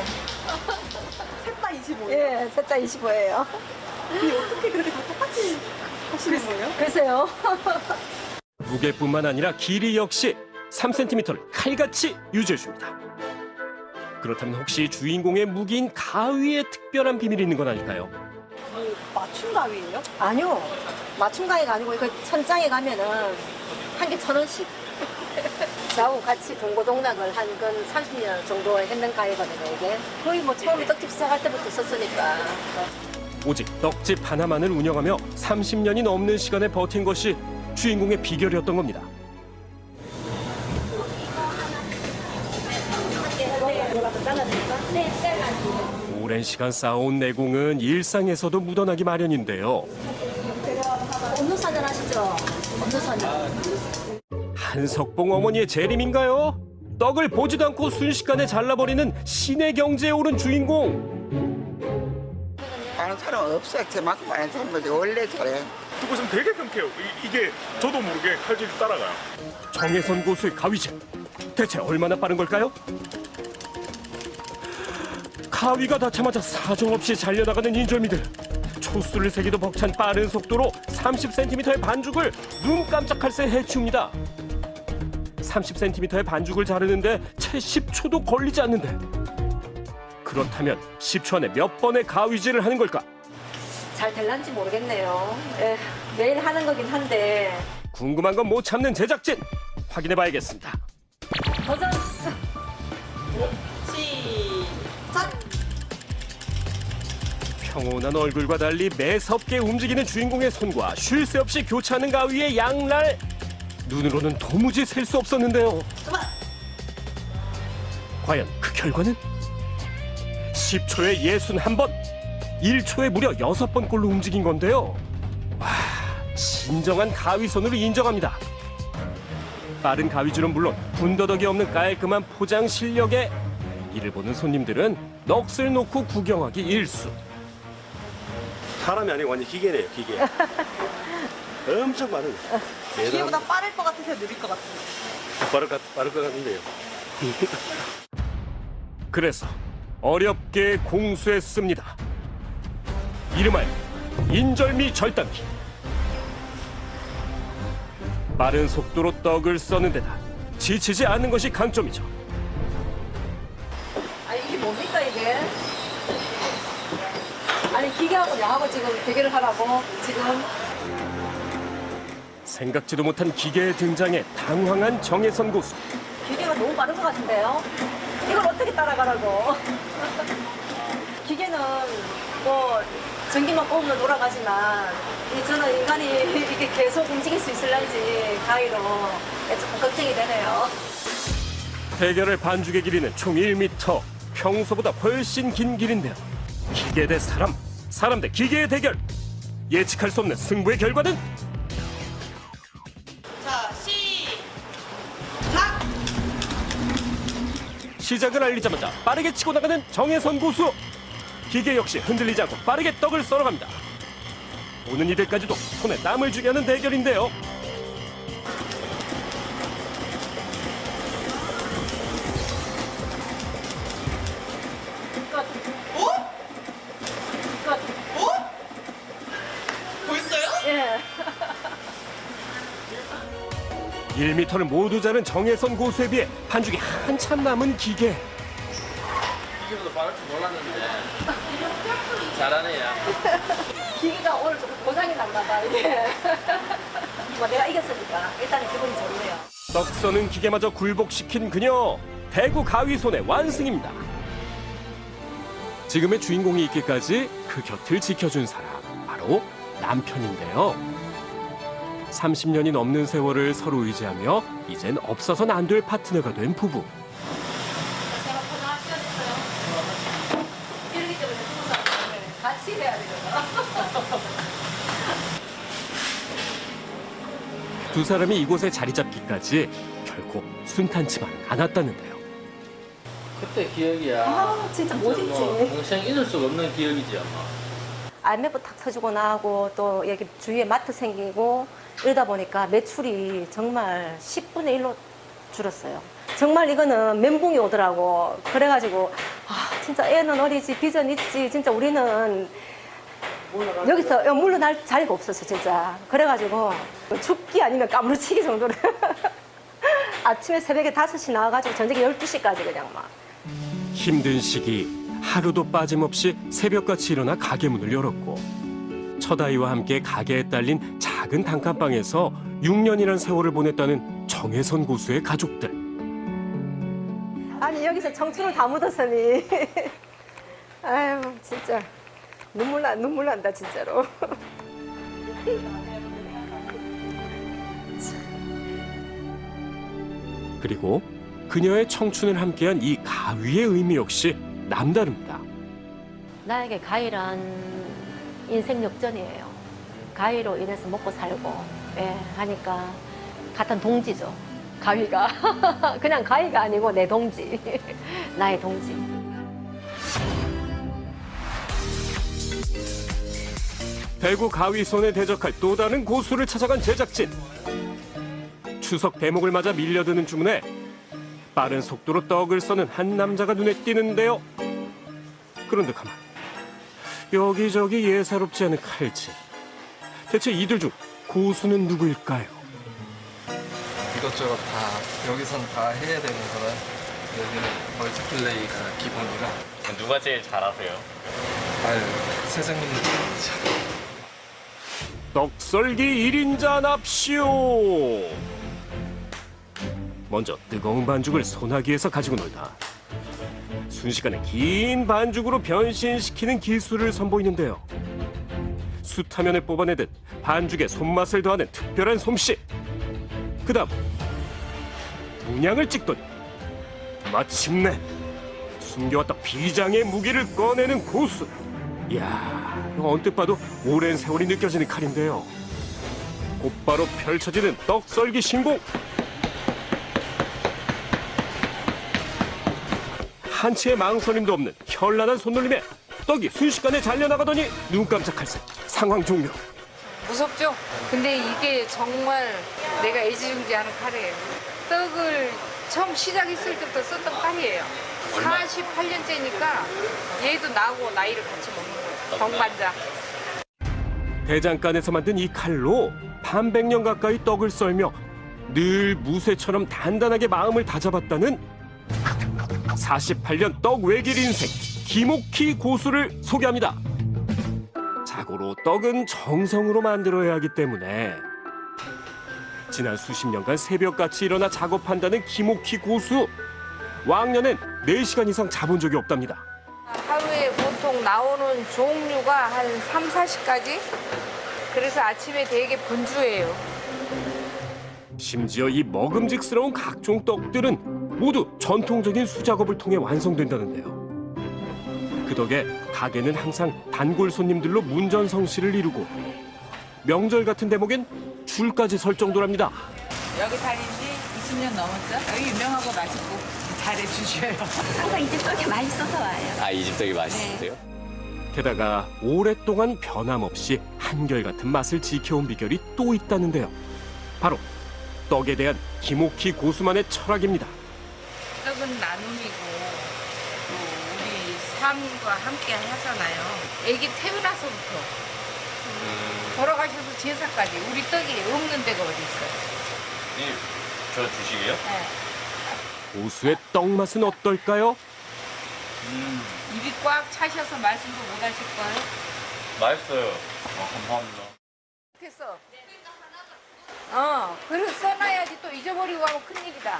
셋 다 25예요? 예, 셋 다 25예요. 근데 어떻게 그렇게 다 똑같이 하시는 거예요? 글쎄요. 무게뿐만 아니라 길이 역시 3cm를 칼같이 유지해줍니다. 그렇다면 혹시 주인공의 무기인 가위에 특별한 비밀이 있는 건 아닐까요? 맞춤 가위예요? 아니요. 맞춤 가위가 아니고 이거 천장에 가면은 한 개 1,000원씩. 저하고 같이 동고동락을 한 건 30년 정도 했는 가위거든요, 이게. 거의 뭐 처음에 떡집 시작할 때부터 썼으니까. 오직 떡집 하나만을 운영하며 30년이 넘는 시간에 버틴 것이 주인공의 비결이었던 겁니다. 오랜 시간 쌓아온 내공은 일상에서도 묻어나기 마련인데요. 업무사전 하시죠? 업무사전. 한석봉 어머니의 재림인가요? 떡을 보지도 않고 순식간에 잘라버리는 신의 경지에 오른 주인공. 아는 사람 없어. 저만큼 아는 사람 뭐지. 원래 저래. 그것은 되게 경쾌해요. 이게 저도 모르게 칼질이 따라가요. 정혜선 고수의 가위질. 대체 얼마나 빠른 걸까요? 가위가 닿자마자 사정없이 잘려나가는 인절미들. 초수를 세기도 벅찬 빠른 속도로 30cm의 반죽을 눈 깜짝할 새 해치웁니다. 30cm의 반죽을 자르는데 채 10초도 걸리지 않는데, 그렇다면 10초 안에 몇 번의 가위질을 하는 걸까? 잘 될란지 모르겠네요. 예, 매일 하는 거긴 한데. 궁금한 건 못 참는 제작진, 확인해봐야겠습니다. 도전! 시작! 평온한 얼굴과 달리 매섭게 움직이는 주인공의 손과 쉴 새 없이 교차하는 가위의 양날. 눈으로는 도무지 셀 수 없었는데요. 과연 그 결과는? 10초에 61번, 1초에 무려 6번꼴로 움직인 건데요. 와, 진정한 가위손으로 인정합니다. 빠른 가위질은 물론 군더더기 없는 깔끔한 포장 실력에 이를 보는 손님들은 넋을 놓고 구경하기 일수. 사람이 아니고 완전 기계네요, 기계. 엄청 빠르네. 기계보다 빠를 것 같으세요? 느릴 것 같으세요? 빠를 것 같은데요. 그래서 어렵게 공수했습니다. 이름하여 인절미 절단기. 빠른 속도로 떡을 써는 데다 지치지 않는 것이 강점이죠. 아니, 이게 뭡니까, 이게? 아니, 기계하고 나하고 지금 대결을 하라고, 지금. 생각지도 못한 기계의 등장에 당황한 정혜선 고수. 기계가 너무 빠른 것 같은데요? 이걸 어떻게 따라가라고? 기계는 뭐 전기만 꼽으면 돌아가지만 저는 인간이 이렇게 계속 움직일 수 있을런지 가위로 조금 걱정이 되네요. 대결의 반죽의 길이는 총 1m, 평소보다 훨씬 긴 길인데요. 기계 대 사람, 사람 대 기계의 대결. 예측할 수 없는 승부의 결과는? 자, 시작! 시작을 알리자마자 빠르게 치고 나가는 정혜선 고수. 기계 역시 흔들리지 않고 빠르게 떡을 썰어갑니다. 보는 이들까지도 손에 땀을 주게 하는 대결인데요. 벌써요? 예. 1m를 모두 자른 정혜선 고수에 비해 반죽이 한참 남은 기계. 기계보다 빠를 줄 몰랐는데 잘하네요. 기계가 오늘 조금 고장이 났나 봐, 이게. 뭐 내가 이겼으니까 일단은 기분이 좋네요. 떡 써는 기계마저 굴복시킨 그녀. 대구 가위손의 완승입니다. 지금의 주인공이 있기까지 그 곁을 지켜준 사람, 바로 남편인데요. 30년이 넘는 세월을 서로 의지하며 이젠 없어서는 안 될 파트너가 된 부부. 같이 해야 되잖아. 두 사람이 이곳에 자리 잡기까지 결코 순탄치만은 않았다는데요. 그때 기억이야. 아, 진짜 못 잊지. 평생 잊을 수가 없는 기억이지 아마. IMF 탁 터지거나 하고 또 여기 주위에 마트 생기고 이러다 보니까 매출이 정말 10분의 1로 줄었어요. 정말 이거는 멘붕이 오더라고. 그래가지고 진짜 애는 어리지 비전 있지. 진짜 우리는 여기서 물러날 자리가 없었어 진짜. 그래가지고 죽기 아니면 까무러치기 정도로 아침에 새벽에 5시 나와가지고 저녁에 12시까지 그냥 막. 힘든 시기 하루도 빠짐없이 새벽같이 일어나 가게 문을 열었고 첫 아이와 함께 가게에 딸린 작은 단칸방에서 6년이란 세월을 보냈다는 정혜선 고수의 가족들. 아니 여기서 청춘을 다 묻었으니 아유 진짜 눈물 난다 진짜로. 그리고 그녀의 청춘을 함께한 이 가위의 의미 역시 남다릅니다. 나에게 가위란 인생 역전이에요. 가위로 인해서 먹고 살고 하니까 같은 동지죠. 가위가 그냥 가위가 아니고 내 동지 나의 동지. 대구 가위손에 대적할 또 다른 고수를 찾아간 제작진. 추석 대목을 맞아 밀려드는 주문에 빠른 속도로 떡을 써는 한 남자가 눈에 띄는데요. 그런데 가만, 여기저기 예사롭지 않은 칼질. 대체 이들 중 고수는 누구일까요? 이것저것 다 여기선 다 해야 되는 거라 여기는 멀티플레이가 기본이라. 누가 제일 잘하세요? 아유, 선생님들. 떡썰기 1인자 납시오. 먼저 뜨거운 반죽을 소나기에서 가지고 놀다 순식간에 긴 반죽으로 변신시키는 기술을 선보이는데요. 숯화면을 뽑아내듯 반죽에 손맛을 더하는 특별한 솜씨. 그 다음 문양을 찍더니 마침내 숨겨왔던 비장의 무기를 꺼내는 고수. 이야, 언뜻 봐도 오랜 세월이 느껴지는 칼인데요. 곧바로 펼쳐지는 떡썰기 신공. 한치의 망설임도 없는 현란한 손놀림에 떡이 순식간에 잘려나가더니 눈 깜짝할 새 상황 종료. 무섭죠? 근데 이게 정말 내가 애지중지하는 칼이에요. 떡을 처음 시작했을 때부터 썼던 칼이에요. 48년째니까 얘도 나하고 나이를 같이 먹는 거예요. 정반장. 대장간에서 만든 이 칼로 반백년 가까이 떡을 썰며 늘 무쇠처럼 단단하게 마음을 다잡았다는 48년 떡 외길 인생 김옥희 고수를 소개합니다. 자고로 떡은 정성으로 만들어야 하기 때문에 지난 수십 년간 새벽같이 일어나 작업한다는 김옥희 고수. 왕년엔 4시간 이상 자본 적이 없답니다. 하루에 보통 나오는 종류가 한 3, 40가지? 그래서 아침에 되게 분주해요. 심지어 이 먹음직스러운 각종 떡들은 모두 전통적인 수작업을 통해 완성된다는데요. 그 덕에 가게는 항상 단골 손님들로 문전성시를 이루고 명절 같은 대목엔 줄까지 설 정도랍니다. 여기 다닌 지 20년 넘었죠? 여기 유명하고 맛있고 잘해주셔요. 항상 이 집 떡이 맛있어서 와요. 아, 이 집 떡이 맛있으세요? 게다가 오랫동안 변함없이 한결같은 맛을 지켜온 비결이 또 있다는데요. 바로 떡에 대한 김옥희 고수만의 철학입니다. 떡은 나눔이고 또 우리 삶과 함께 하잖아요. 애기 태어나서부터 돌아가셔서 제사까지 우리 떡이 없는 데가 어디 있어요? 저 주식이요? 네. 고수의 떡 맛은 어떨까요? 입이 꽉 차셔서 말씀도 못 하실 거예요? 맛있어요. 감사합니다. 됐어. 그릇 써놔야지 또 잊어버리고 하면 큰일이다.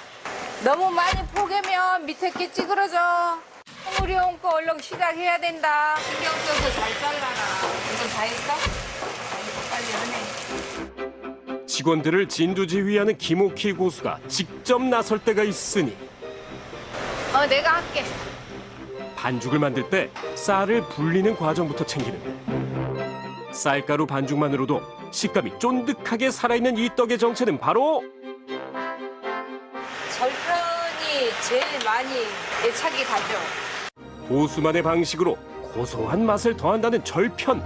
너무 많이 포개면 밑에 게 찌그러져. 어려운 거 얼른 시작해야 된다. 신경 써서 잘 잘라라. 이건 다 했어? 빨리 하네. 직원들을 진두지휘하는 김옥희 고수가 직접 나설 때가 있으니 내가 할게. 반죽을 만들 때 쌀을 불리는 과정부터 챙기는데 쌀가루 반죽만으로도 식감이 쫀득하게 살아있는 이 떡의 정체는 바로 절편이 제일 많이 애착이 가죠. 고수만의 방식으로 고소한 맛을 더한다는 절편.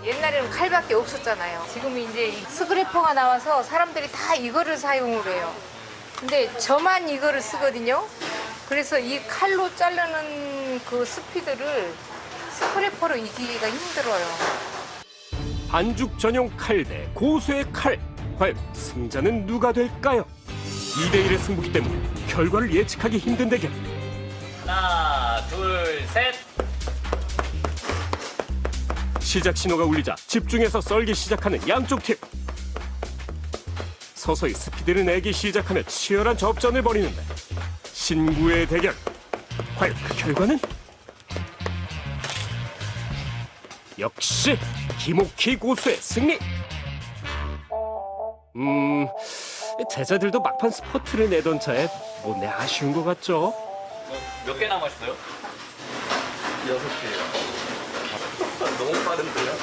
옛날에는 칼밖에 없었잖아요. 지금 이제 스크래퍼가 나와서 사람들이 다 이거를 사용을 해요. 근데 저만 이거를 쓰거든요. 그래서 이 칼로 자르는 그 스피드를 스크래퍼로 이기기가 힘들어요. 반죽 전용 칼 대 고수의 칼. 과연 승자는 누가 될까요? 2대1의 승부기 때문에 결과를 예측하기 힘든 대결. 하나, 둘, 셋. 시작 신호가 울리자 집중해서 썰기 시작하는 양쪽 팀. 서서히 스피드를 내기 시작하며 치열한 접전을 벌이는데 신구의 대결. 과연 그 결과는? 역시 김옥희 고수의 승리. 제자들도 막판 스포트를 내던 차에 못내 아쉬운 것 같죠? 몇 개 남았어요? 6개요. 너무 빠른데요?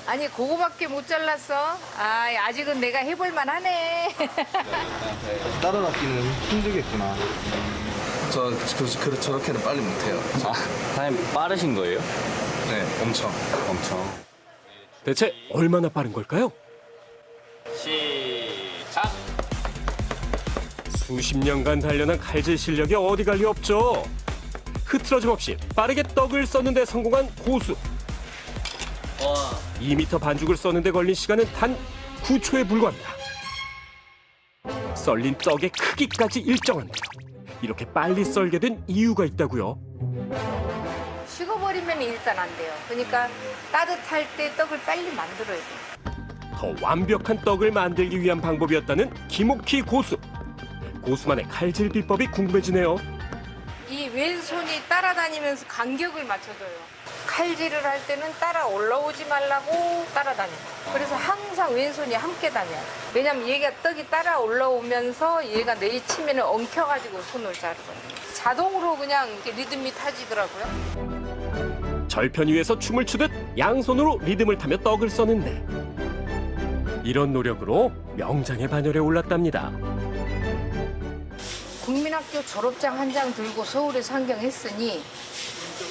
아니 그거밖에 못 잘랐어. 아직은 내가 해볼만 하네. 따라잡기는 힘들겠구나. 저렇게는 빨리 못해요. 사장님 빠르신 거예요? 네, 엄청. 대체 얼마나 빠른 걸까요? 시작. 수십 년간 단련한 칼질 실력이 어디 갈 리 없죠. 흐트러짐 없이 빠르게 떡을 썼는데 성공한 고수. 2m 반죽을 써는데 걸린 시간은 단 9초에 불과합니다. 썰린 떡의 크기까지 일정한데요. 이렇게 빨리 썰게 된 이유가 있다고요. 식어버리면 일단 안 돼요. 그러니까 따뜻할 때 떡을 빨리 만들어야 돼요. 더 완벽한 떡을 만들기 위한 방법이었다는 김옥희 고수. 고수만의 칼질 비법이 궁금해지네요. 이 왼손이 따라다니면서 간격을 맞춰줘요. 칼질을 할 때는 따라 올라오지 말라고 따라다녀요. 그래서 항상 왼손이 함께 다녀요. 왜냐면 얘가 떡이 따라 올라오면서 얘가 내리치면 엉켜가지고 손을 자르거든요. 자동으로 그냥 이렇게 리듬이 타지더라고요. 절편 위에서 춤을 추듯 양손으로 리듬을 타며 떡을 써는데 이런 노력으로 명장의 반열에 올랐답니다. 국민학교 졸업장 한 장 들고 서울에 상경했으니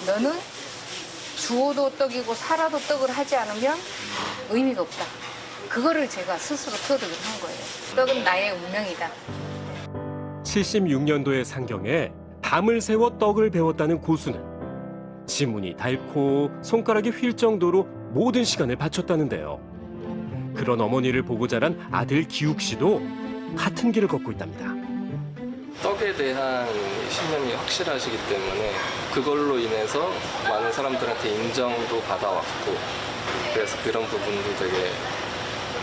너는 주어도 떡이고 살아도 떡을 하지 않으면 의미가 없다. 그거를 제가 스스로 터득을 한 거예요. 떡은 나의 운명이다. 76년도의 상경에 밤을 새워 떡을 배웠다는 고수는 지문이 닳고 손가락이 휠 정도로 모든 시간을 바쳤다는데요. 그런 어머니를 보고 자란 아들 기욱 씨도 같은 길을 걷고 있답니다. 떡에 대한 신념이 확실하시기 때문에 그걸로 인해서 많은 사람들한테 인정도 받아왔고 그래서 그런 부분도 되게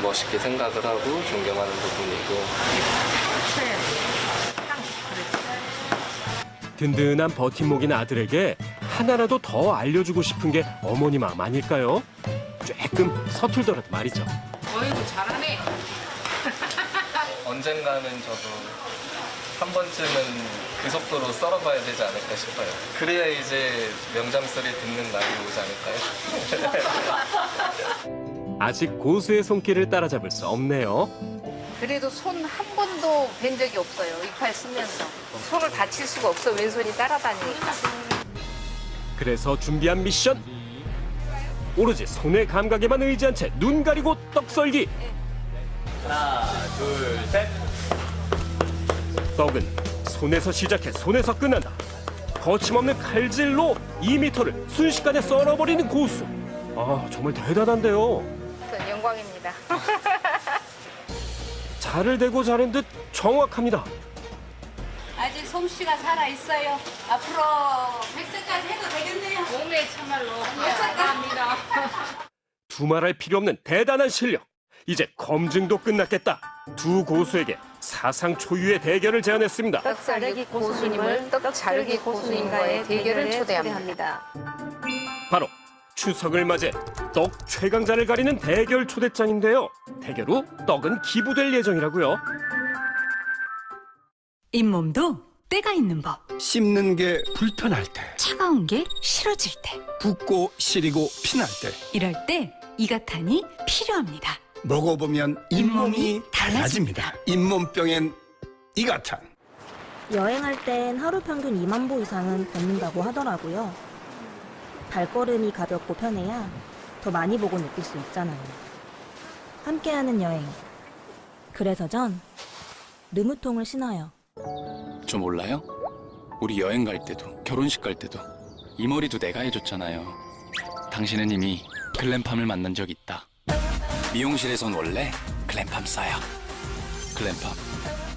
멋있게 생각을 하고 존경하는 부분이고 든든한 버팀목인 아들에게 하나라도 더 알려주고 싶은 게 어머니 마음 아닐까요? 조금 서툴더라도 말이죠. 어이구 잘하네. 언젠가는 저도 한 번쯤은 그 속도로 썰어봐야 되지 않을까 싶어요. 그래야 이제 명장 소리 듣는 날이 오지 않을까요? 아직 고수의 손길을 따라잡을 수 없네요. 그래도 손 한 번도 뵌 적이 없어요. 이 팔 쓰면서. 손을 다칠 수가 없어. 왼손이 따라다니니까. 그래서 준비한 미션. 오로지 손의 감각에만 의지한 채 눈 가리고 떡 썰기. 하나, 둘, 셋. 떡은 손에서 시작해 손에서 끝난다. 거침없는 칼질로 2m를 순식간에 썰어버리는 고수. 정말 대단한데요. 영광입니다. 잘을 대고 자른 듯 정확합니다. 아직 솜씨가 살아있어요. 앞으로 100세까지 해도 되겠네요. 몸에 참말로 감사합니다. 두말할 필요 없는 대단한 실력. 이제 검증도 끝났겠다. 두 고수에게 사상 초유의 대결을 제안했습니다. 떡살기 고수님을 떡자르기 고수님과의 대결을 초대합니다. 바로 추석을 맞이해 떡 최강자를 가리는 대결 초대장인데요. 대결 후 떡은 기부될 예정이라고요. 잇몸도 때가 있는 법. 씹는 게 불편할 때, 차가운 게 싫어질 때, 붓고 시리고 피날 때, 이럴 때 이가탄이 필요합니다. 먹어보면 잇몸이 달라집니다. 잇몸병엔 이가탄. 여행할 땐 하루 평균 2만 보 이상은 걷는다고 하더라고요. 발걸음이 가볍고 편해야 더 많이 보고 느낄 수 있잖아요. 함께하는 여행. 그래서 전 르무통을 신어요. 저 몰라요? 우리 여행 갈 때도 결혼식 갈 때도 이 머리도 내가 해줬잖아요. 당신은 이미 글램팜을 만난 적 있다. 미용실에선 원래 글램팜 써요. 글램팜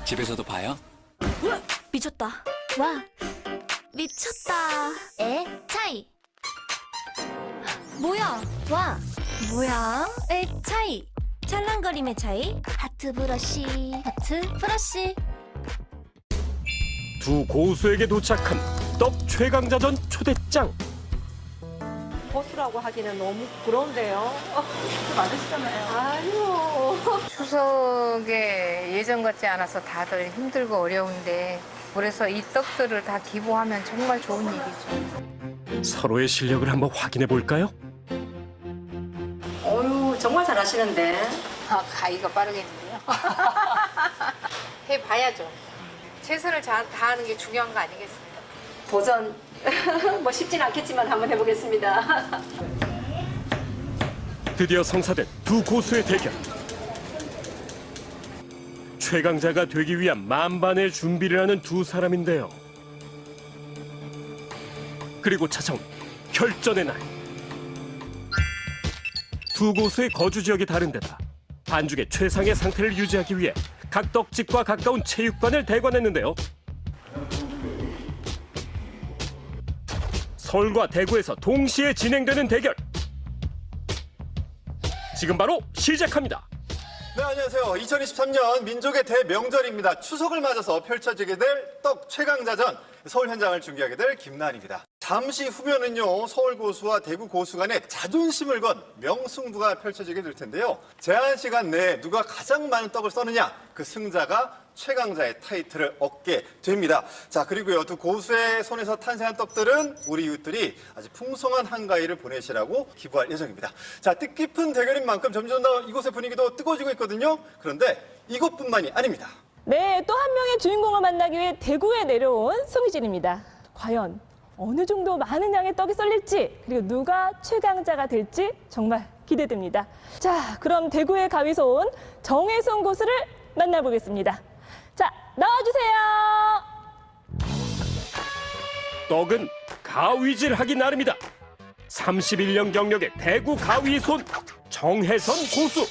집에서도 봐요. 미쳤다. 와, 미쳤다. 에, 차이. 뭐야, 와, 뭐야, 에, 차이. 찰랑거림의 차이. 하트 브러쉬, 하트 브러쉬. 두 고수에게 도착한 떡 최강자전 초대장. 고수라고 하기는 너무 부러운데요. 맞으시잖아요. 아유. 추석에 예전 같지 않아서 다들 힘들고 어려운데 그래서 이 떡들을 다 기부하면 정말 좋은 일이죠. 서로의 실력을 한번 확인해 볼까요? 어유 정말 잘하시는데. 가위가 빠르겠는데요. 해봐야죠. 최선을 다하는 게 중요한 거 아니겠습니까? 도전. 뭐 쉽진 않겠지만 한번 해보겠습니다. 드디어 성사된 두 고수의 대결. 최강자가 되기 위한 만반의 준비를 하는 두 사람인데요. 그리고 찾아온 결전의 날. 두 고수의 거주 지역이 다른 데다 반죽의 최상의 상태를 유지하기 위해 각 떡집과 가까운 체육관을 대관했는데요. 서울과 대구에서 동시에 진행되는 대결. 지금 바로 시작합니다. 네, 안녕하세요. 2023년 민족의 대명절입니다. 추석을 맞아서 펼쳐지게 될 떡 최강자전, 서울 현장을 중계하게 될 김나은입니다. 잠시 후면은요, 서울 고수와 대구 고수 간의 자존심을 건 명승부가 펼쳐지게 될 텐데요. 제한 시간 내에 누가 가장 많은 떡을 써느냐, 그 승자가 최강자의 타이틀을 얻게 됩니다. 자, 그리고요, 두 고수의 손에서 탄생한 떡들은 우리 이웃들이 아주 풍성한 한가위를 보내시라고 기부할 예정입니다. 자, 뜻깊은 대결인 만큼 점점 더 이곳의 분위기도 뜨거워지고 있거든요. 그런데 이것뿐만이 아닙니다. 네, 또 한 명의 주인공을 만나기 위해 대구에 내려온 송희진입니다. 과연 어느 정도 많은 양의 떡이 썰릴지, 그리고 누가 최강자가 될지 정말 기대됩니다. 자, 그럼 대구의 가위손 정혜성 고수를 만나보겠습니다. 자, 나와주세요. 떡은 가위질하기 나름이다. 31년 경력의 대구 가위손 정혜선 고수.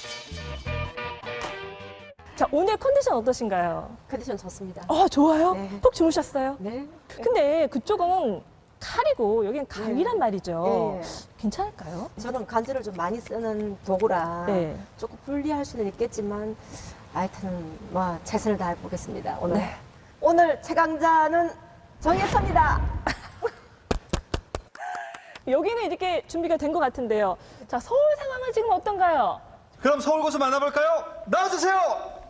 자, 오늘 컨디션 어떠신가요? 컨디션 좋습니다. 좋아요? 네. 푹 주무셨어요? 네. 근데 그쪽은 칼이고 여긴 가위란 말이죠. 네. 괜찮을까요? 저는 간지를 좀 많이 쓰는 도구라 네. 조금 불리할 수는 있겠지만 하여튼 뭐 최선을 다해 보겠습니다. 오늘. 네. 오늘 최강자는 정혜선이다. 여기는 이렇게 준비가 된 것 같은데요. 자, 서울 상황은 지금 어떤가요? 그럼 서울 고수 만나볼까요? 나와주세요!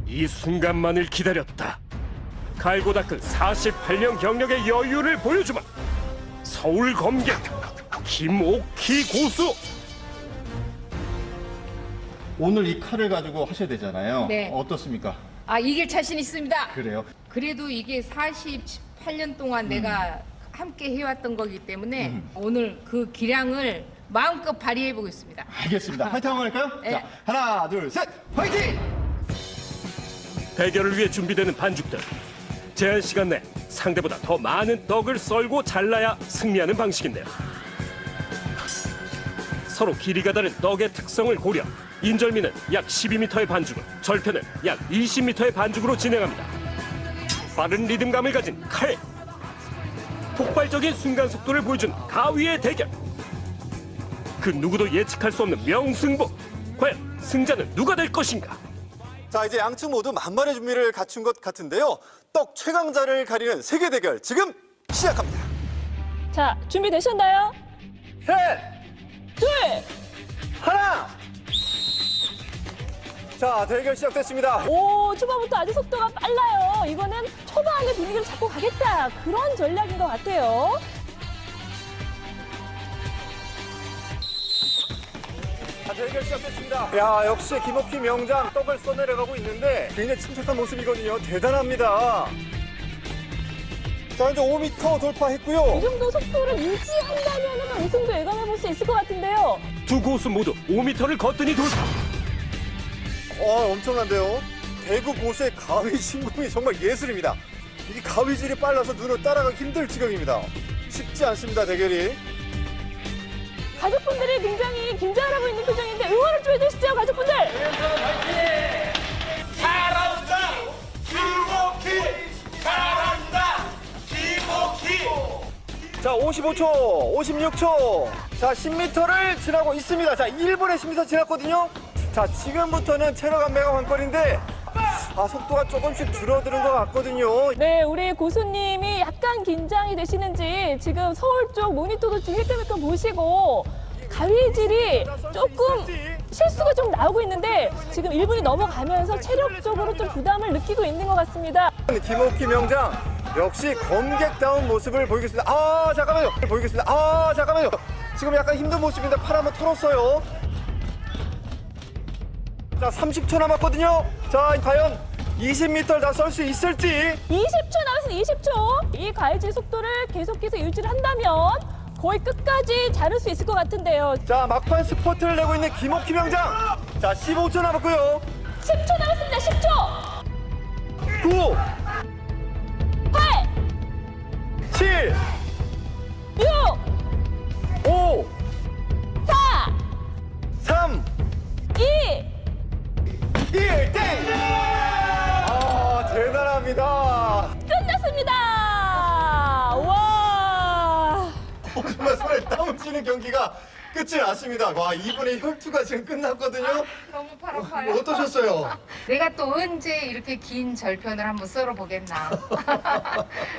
이 순간만을 기다렸다. 갈고 닦은 48년 경력의 여유를 보여주마. 서울 검객 김옥희 고수. 오늘 이 칼을 가지고 하셔야 되잖아요. 네. 어떻습니까? 이길 자신 있습니다. 그래요? 그래도 이게 48년 동안 내가 함께 해왔던 거기 때문에 오늘 그 기량을 마음껏 발휘해 보겠습니다. 알겠습니다. 화이팅 한번 할까요? 네. 자, 하나, 둘, 셋, 화이팅! 대결을 위해 준비되는 반죽들. 제한 시간 내 상대보다 더 많은 떡을 썰고 잘라야 승리하는 방식인데요. 서로 길이가 다른 떡의 특성을 고려. 인절미는 약 12m의 반죽을, 절편은 약 20m의 반죽으로 진행합니다. 빠른 리듬감을 가진 칼. 폭발적인 순간 속도를 보여준 가위의 대결. 그 누구도 예측할 수 없는 명승부. 과연 승자는 누가 될 것인가? 자, 이제 양측 모두 만반의 준비를 갖춘 것 같은데요. 떡 최강자를 가리는 세계 대결 지금 시작합니다. 자, 준비되셨나요? 셋, 둘, 하나. 자, 대결 시작됐습니다. 오, 초반부터 아주 속도가 빨라요. 이거는 초반에 분위기를 잡고 가겠다. 그런 전략인 것 같아요. 자, 대결 시작됐습니다. 야, 역시 김옥희 명장 떡을 써내려가고 있는데 굉장히 침착한 모습이거든요. 대단합니다. 자, 이제 5m 돌파했고요. 이 정도 속도를 유지한다면 우승도 예감해 볼 수 있을 것 같은데요. 두 고수 모두 5m를 거뜬히 돌파. 엄청난데요. 대구 고수의 가위 진공이 정말 예술입니다. 이게 가위질이 빨라서 눈으로 따라가기 힘들 지경입니다. 쉽지 않습니다, 대결이. 가족분들이 굉장히 긴장을 하고 있는 표정인데 응원을 좀 해주시죠, 가족분들. 잘한다 김옥희 잘한다 김옥희. 자, 55초, 56초. 자, 10m를 지나고 있습니다. 자, 1분에 10m 지났거든요. 자, 지금부터는 체력 안배가 관건인데 속도가 조금씩 줄어드는 것 같거든요. 네, 우리 고수님이 약간 긴장이 되시는지 지금 서울 쪽 모니터도 좀 힐끔힐끔 보시고 가위질이 조금 실수가 좀 나오고 있는데 지금 1분이 넘어가면서 체력적으로 좀 부담을 느끼고 있는 것 같습니다. 김옥희 명장 역시 검객다운 모습을 보이고 있습니다. 잠깐만요. 잠깐만요. 지금 약간 힘든 모습인데 팔 한번 털었어요. 자, 30초 남았거든요. 자, 과연 20m를 다 쏠 수 있을지. 20초 남았습니다. 20초. 이 가위질 속도를 계속해서 유지를 한다면 거의 끝까지 자를 수 있을 것 같은데요. 자, 막판 스포트를 내고 있는 김옥희 명장. 자, 15초 남았고요. 10초 남았습니다. 10초. 9, 8, 7, 6, 5, 4, 3, 2, 1, 땡! 대단합니다. 끝났습니다. 와. 정말 손에 땀을 쥐는 경기가 끝이 났습니다. 와, 2분의 혈투가 지금 끝났거든요. 너무 팔 아파요. 어떠셨어요? 내가 또 언제 이렇게 긴 절편을 한번 썰어보겠나.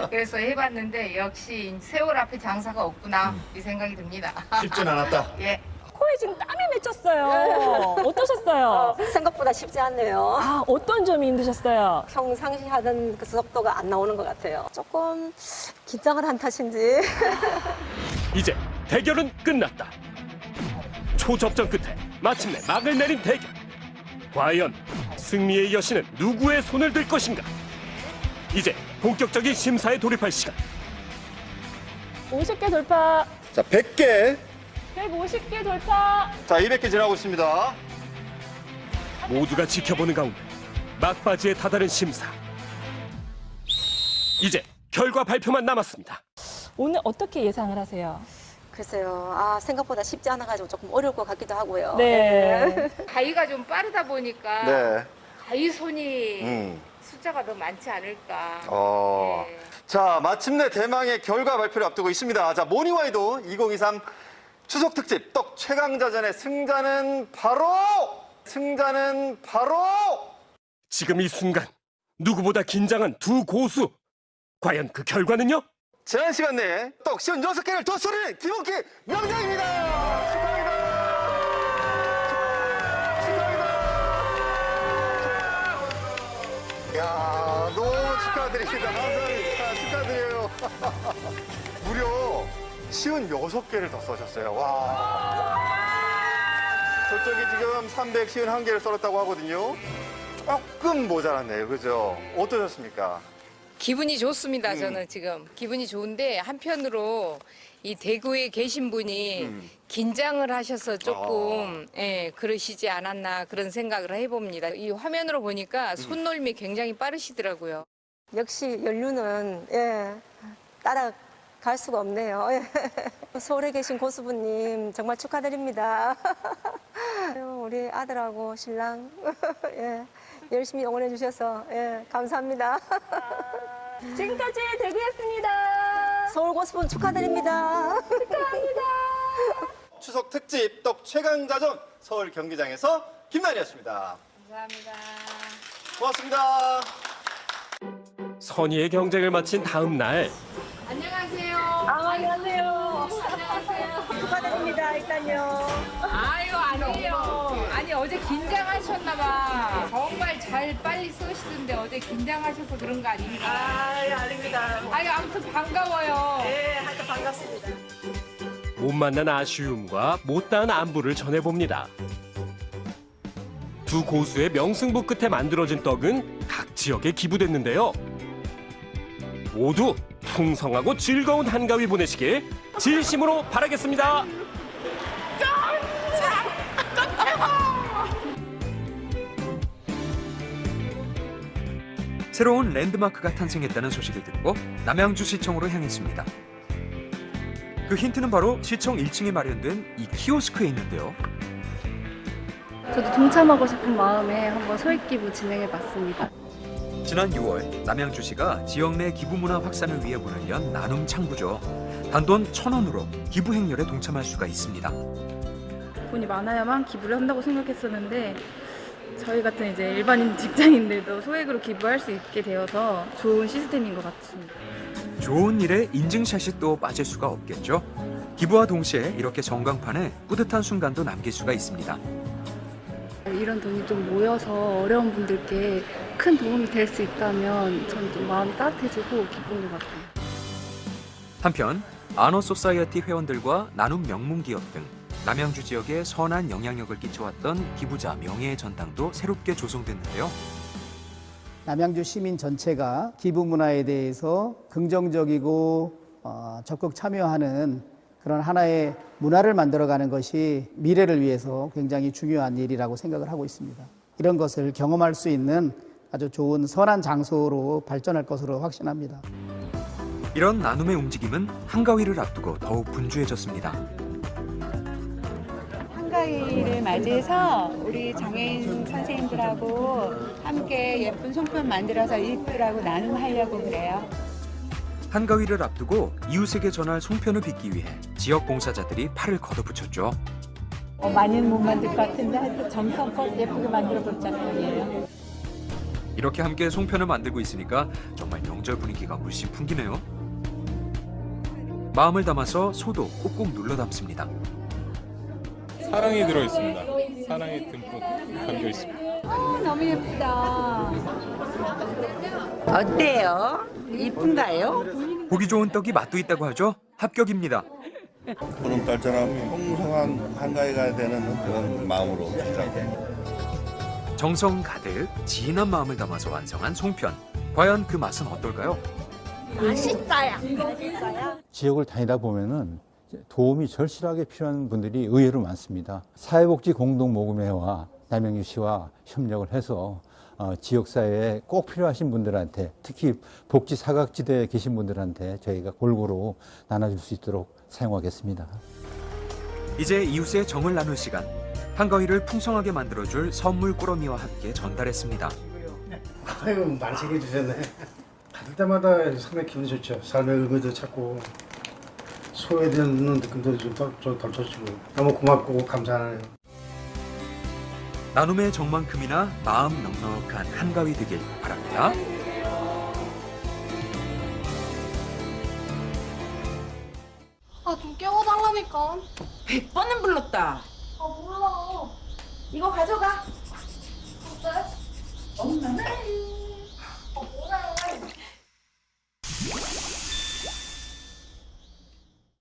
그래서 해봤는데 역시 세월 앞에 장사가 없구나 이 생각이 듭니다. 쉽진 않았다. 예. 코에 지금 땀이 맺혔어요. 어떠셨어요? 생각보다 쉽지 않네요. 어떤 점이 힘드셨어요? 평상시 하던 그 속도가 안 나오는 것 같아요. 조금 긴장을 한 탓인지. 이제 대결은 끝났다. 초접전 끝에 마침내 막을 내린 대결. 과연 승리의 여신은 누구의 손을 들 것인가? 이제 본격적인 심사에 돌입할 시간. 50개 돌파, 자, 100개. 150개 돌파. 자, 200개 지나고 있습니다. 모두가 지켜보는 가운데 막바지에 다다른 심사. 이제 결과 발표만 남았습니다. 오늘 어떻게 예상을 하세요? 글쎄요. 생각보다 쉽지 않아가지고 조금 어려울 것 같기도 하고요. 네. 가위가 좀 빠르다 보니까 네. 가위 손이 숫자가 더 많지 않을까. 예. 자, 마침내 대망의 결과 발표를 앞두고 있습니다. 자, 모닝와이도 2023 추석 특집 떡 최강자전의 승자는 바로 지금 이 순간 누구보다 긴장한 두 고수. 과연 그 결과는요? 제한 시간 내에 떡 56개를 더 쏘는 김옥희 명장입니다. 축하합니다. 야, 너무 축하드립니다. 감사합니다. 축하드려요. 무려 56개를 더 써셨어요. 와. 저쪽이 지금 351개를 썰었다고 하거든요. 조금 모자랐네요. 그죠? 어떠셨습니까? 기분이 좋습니다. 저는 지금 기분이 좋은데 한편으로 이 대구에 계신 분이 긴장을 하셔서 조금 그러시지 않았나 그런 생각을 해봅니다. 이 화면으로 보니까 손놀림이 굉장히 빠르시더라고요. 역시 연륜은 따라갈 수가 없네요. 서울에 계신 고수부님 정말 축하드립니다. 우리 아들하고 신랑 열심히 응원해 주셔서 감사합니다. 지금까지 대구였습니다. 서울 고수분 축하드립니다. 축하합니다. 추석 특집 떡 최강자전 서울 경기장에서 김난이었습니다. 감사합니다. 고맙습니다. 선의의 경쟁을 마친 다음 날 안녕하세요. 안녕하세요. 안녕하세요. 축하드립니다. 일단요. 아유, 아니에요. 아니, 어제 긴장하셨나봐. 정말 잘 빨리 쓰시던데 어제 긴장하셔서 그런 거 아닌가? 아닙니다. 아유, 아무튼 반가워요. 네, 하여튼 반갑습니다. 못 만난 아쉬움과 못다한 안부를 전해봅니다. 두 고수의 명승부 끝에 만들어진 떡은 각 지역에 기부됐는데요. 모두 풍성하고 즐거운 한가위 보내시길 진심으로 바라겠습니다. 새로운 랜드마크가 탄생했다는 소식을 듣고 남양주시청으로 향했습니다. 그 힌트는 바로 시청 1층에 마련된 이 키오스크에 있는데요. 저도 동참하고 싶은 마음에 한번 소액기부 진행해봤습니다. 지난 6월 남양주시가 지역 내 기부 문화 확산을 위해 문을 연 나눔 창구죠. 단돈 1,000원으로 기부 행렬에 동참할 수가 있습니다. 돈이 많아야만 기부를 한다고 생각했었는데 저희 같은 이제 일반인 직장인들도 소액으로 기부할 수 있게 되어서 좋은 시스템인 것 같습니다. 좋은 일에 인증샷이 또 빠질 수가 없겠죠. 기부와 동시에 이렇게 전광판에 뿌듯한 순간도 남길 수가 있습니다. 이런 돈이 좀 모여서 어려운 분들께 큰 도움이 될 수 있다면 저는 좀 마음이 따뜻해지고 기쁜 것 같아요. 한편 아너소사이어티 회원들과 나눔 명문기업 등 남양주 지역에 선한 영향력을 끼쳐왔던 기부자 명예의 전당도 새롭게 조성됐는데요. 남양주 시민 전체가 기부 문화에 대해서 긍정적이고 적극 참여하는 그런 하나의 문화를 만들어가는 것이 미래를 위해서 굉장히 중요한 일이라고 생각을 하고 있습니다. 이런 것을 경험할 수 있는 아주 좋은 선한 장소로 발전할 것으로 확신합니다. 이런 나눔의 움직임은 한가위를 앞두고 더욱 분주해졌습니다. 한가위를 맞이해서 우리 장애인 선생님들하고 함께 예쁜 송편 만들어서 이웃들하고 나눔하려고 그래요. 한가위를 앞두고 이웃에게 전할 송편을 빚기 위해 지역 봉사자들이 팔을 걷어붙였죠. 많이는 못 만들 것 같은데 하여튼 정성껏 예쁘게 만들어 볼자예요. 이렇게 함께 송편을 만들고 있으니까 정말 명절 분위기가 물씬 풍기네요. 마음을 담아서 소도 꾹꾹 눌러 담습니다. 사랑이 들어있습니다. 사랑이 듬뿍 담겨 있습니다. 너무 예쁘다. 어때요? 이쁜가요? 보기 좋은 떡이 맛도 있다고 하죠? 합격입니다. 보름달처럼 풍성한 한가위가 되는 그런 마음으로 시작합니다. 정성 가득 진한 마음을 담아서 완성한 송편. 과연 그 맛은 어떨까요? 맛있어요. 지역을 다니다 보면은 도움이 절실하게 필요한 분들이 의외로 많습니다. 사회복지 공동모금회와 남양주시와 협력을 해서 지역사회에 꼭 필요하신 분들한테, 특히 복지 사각지대에 계신 분들한테 저희가 골고루 나눠줄 수 있도록 사용하겠습니다. 이제 이웃의 정을 나눌 시간. 한가위를 풍성하게 만들어줄 선물 꾸러미와 함께 전달했습니다. 아유, 많이 챙겨주셨네. 받을 때마다 상당히 기분이 좋죠. 삶의 의미도 찾고 소외되는 느낌도 좀 덜쳐주고 너무 고맙고 감사하네요. 나눔의 정만큼이나 마음 넉넉한 한가위 되길 바랍니다. 아, 좀 깨워달라니까. 100번은 불렀다. 아, 몰라. 이거 가져가. 어때? 엄마네.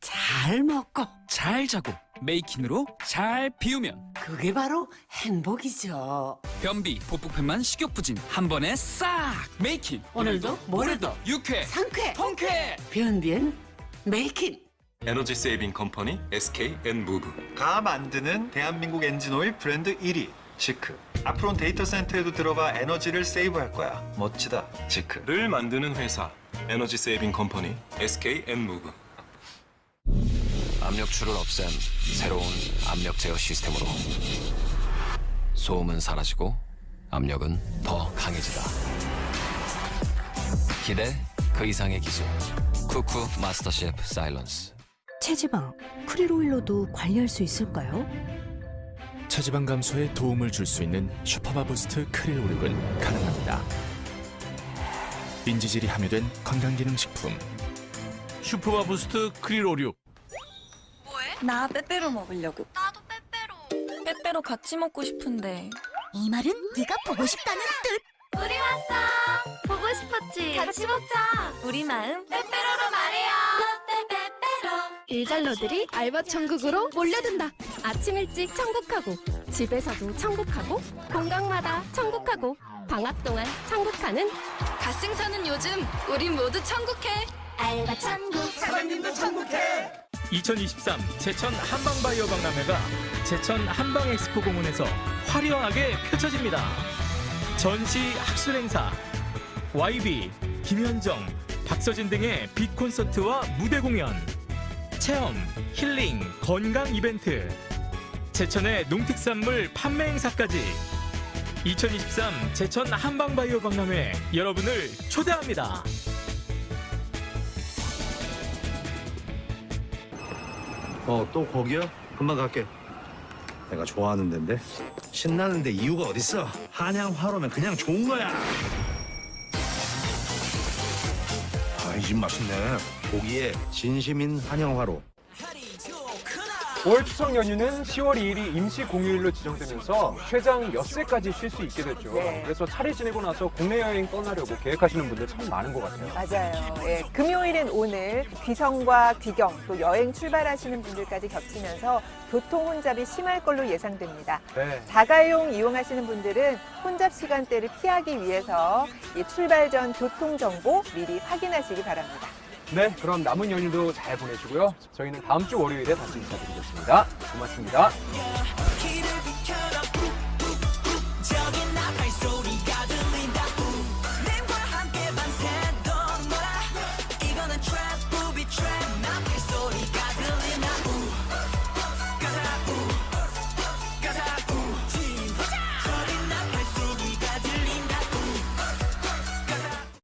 잘 먹고 잘 자고 메이킨으로 잘 비우면 그게 바로 행복이죠. 변비, 복부편만 식욕부진 한 번에 싹 메이킨. 오늘도 모레도 유쾌, 상쾌, 통쾌. 변비엔 메이킨. 에너지 세이빙 컴퍼니 SK&무브. 가 만드는 대한민국 엔진오일 브랜드 1위 지크. 앞으로는 데이터 센터에도 들어가 에너지를 세이브할 거야. 멋지다, 지크. 를 만드는 회사 에너지 세이빙 컴퍼니 SK&무브. 압력줄을 없앤 새로운 압력 제어 시스템으로 소음은 사라지고 압력은 더 강해지다. 기대 그 이상의 기술. 쿠쿠 마스터 셰프 사일런스. 체지방, 크릴 오일로도 관리할 수 있을까요? 체지방 감소에 도움을 줄 수 있는 슈퍼바 부스트 크릴 오륙은 가능합니다. 인지질이 함유된 건강기능식품 슈퍼바 부스트 크릴 오륙. 나 빼빼로 먹으려고. 나도 빼빼로. 빼빼로 같이 먹고 싶은데. 이 말은 네가 보고 싶다는 뜻. 우리 왔어. 보고 싶었지. 같이 먹자. 우리 마음 빼빼로로 말해요. 롯데 빼빼로. 일잘러들이 알바 천국으로 몰려든다. 아침 일찍 천국하고, 집에서도 천국하고, 공강마다 천국하고, 방학 동안 천국하는 갓생 사는 요즘 우린 모두 천국해. 알바 천국. 사장님도 천국해. 2023 제천 한방바이오 박람회가 제천 한방엑스포 공원에서 화려하게 펼쳐집니다. 전시 학술 행사, YB, 김현정, 박서진 등의 빅 콘서트와 무대 공연, 체험, 힐링, 건강 이벤트, 제천의 농특산물 판매 행사까지 2023 제천 한방바이오 박람회 여러분을 초대합니다. 또 거기야? 금방 갈게. 내가 좋아하는 데인데. 신나는데 이유가 어딨어? 한양화로면 그냥 좋은 거야. 이 집 맛있네. 고기에 진심인 한양화로. 올 추석 연휴는 10월 2일이 임시 공휴일로 지정되면서 최장 엿새까지 쉴 수 있게 됐죠. 그래서 차례 지내고 나서 국내 여행 떠나려고 계획하시는 분들 참 많은 것 같아요. 맞아요. 예, 금요일인 오늘 귀성과 귀경 또 여행 출발하시는 분들까지 겹치면서 교통 혼잡이 심할 걸로 예상됩니다. 자가용 이용하시는 분들은 혼잡 시간대를 피하기 위해서 이 출발 전 교통 정보 미리 확인하시기 바랍니다. 네, 그럼 남은 연휴도 잘 보내시고요. 저희는 다음 주 월요일에 다시 인사드리겠습니다. 고맙습니다.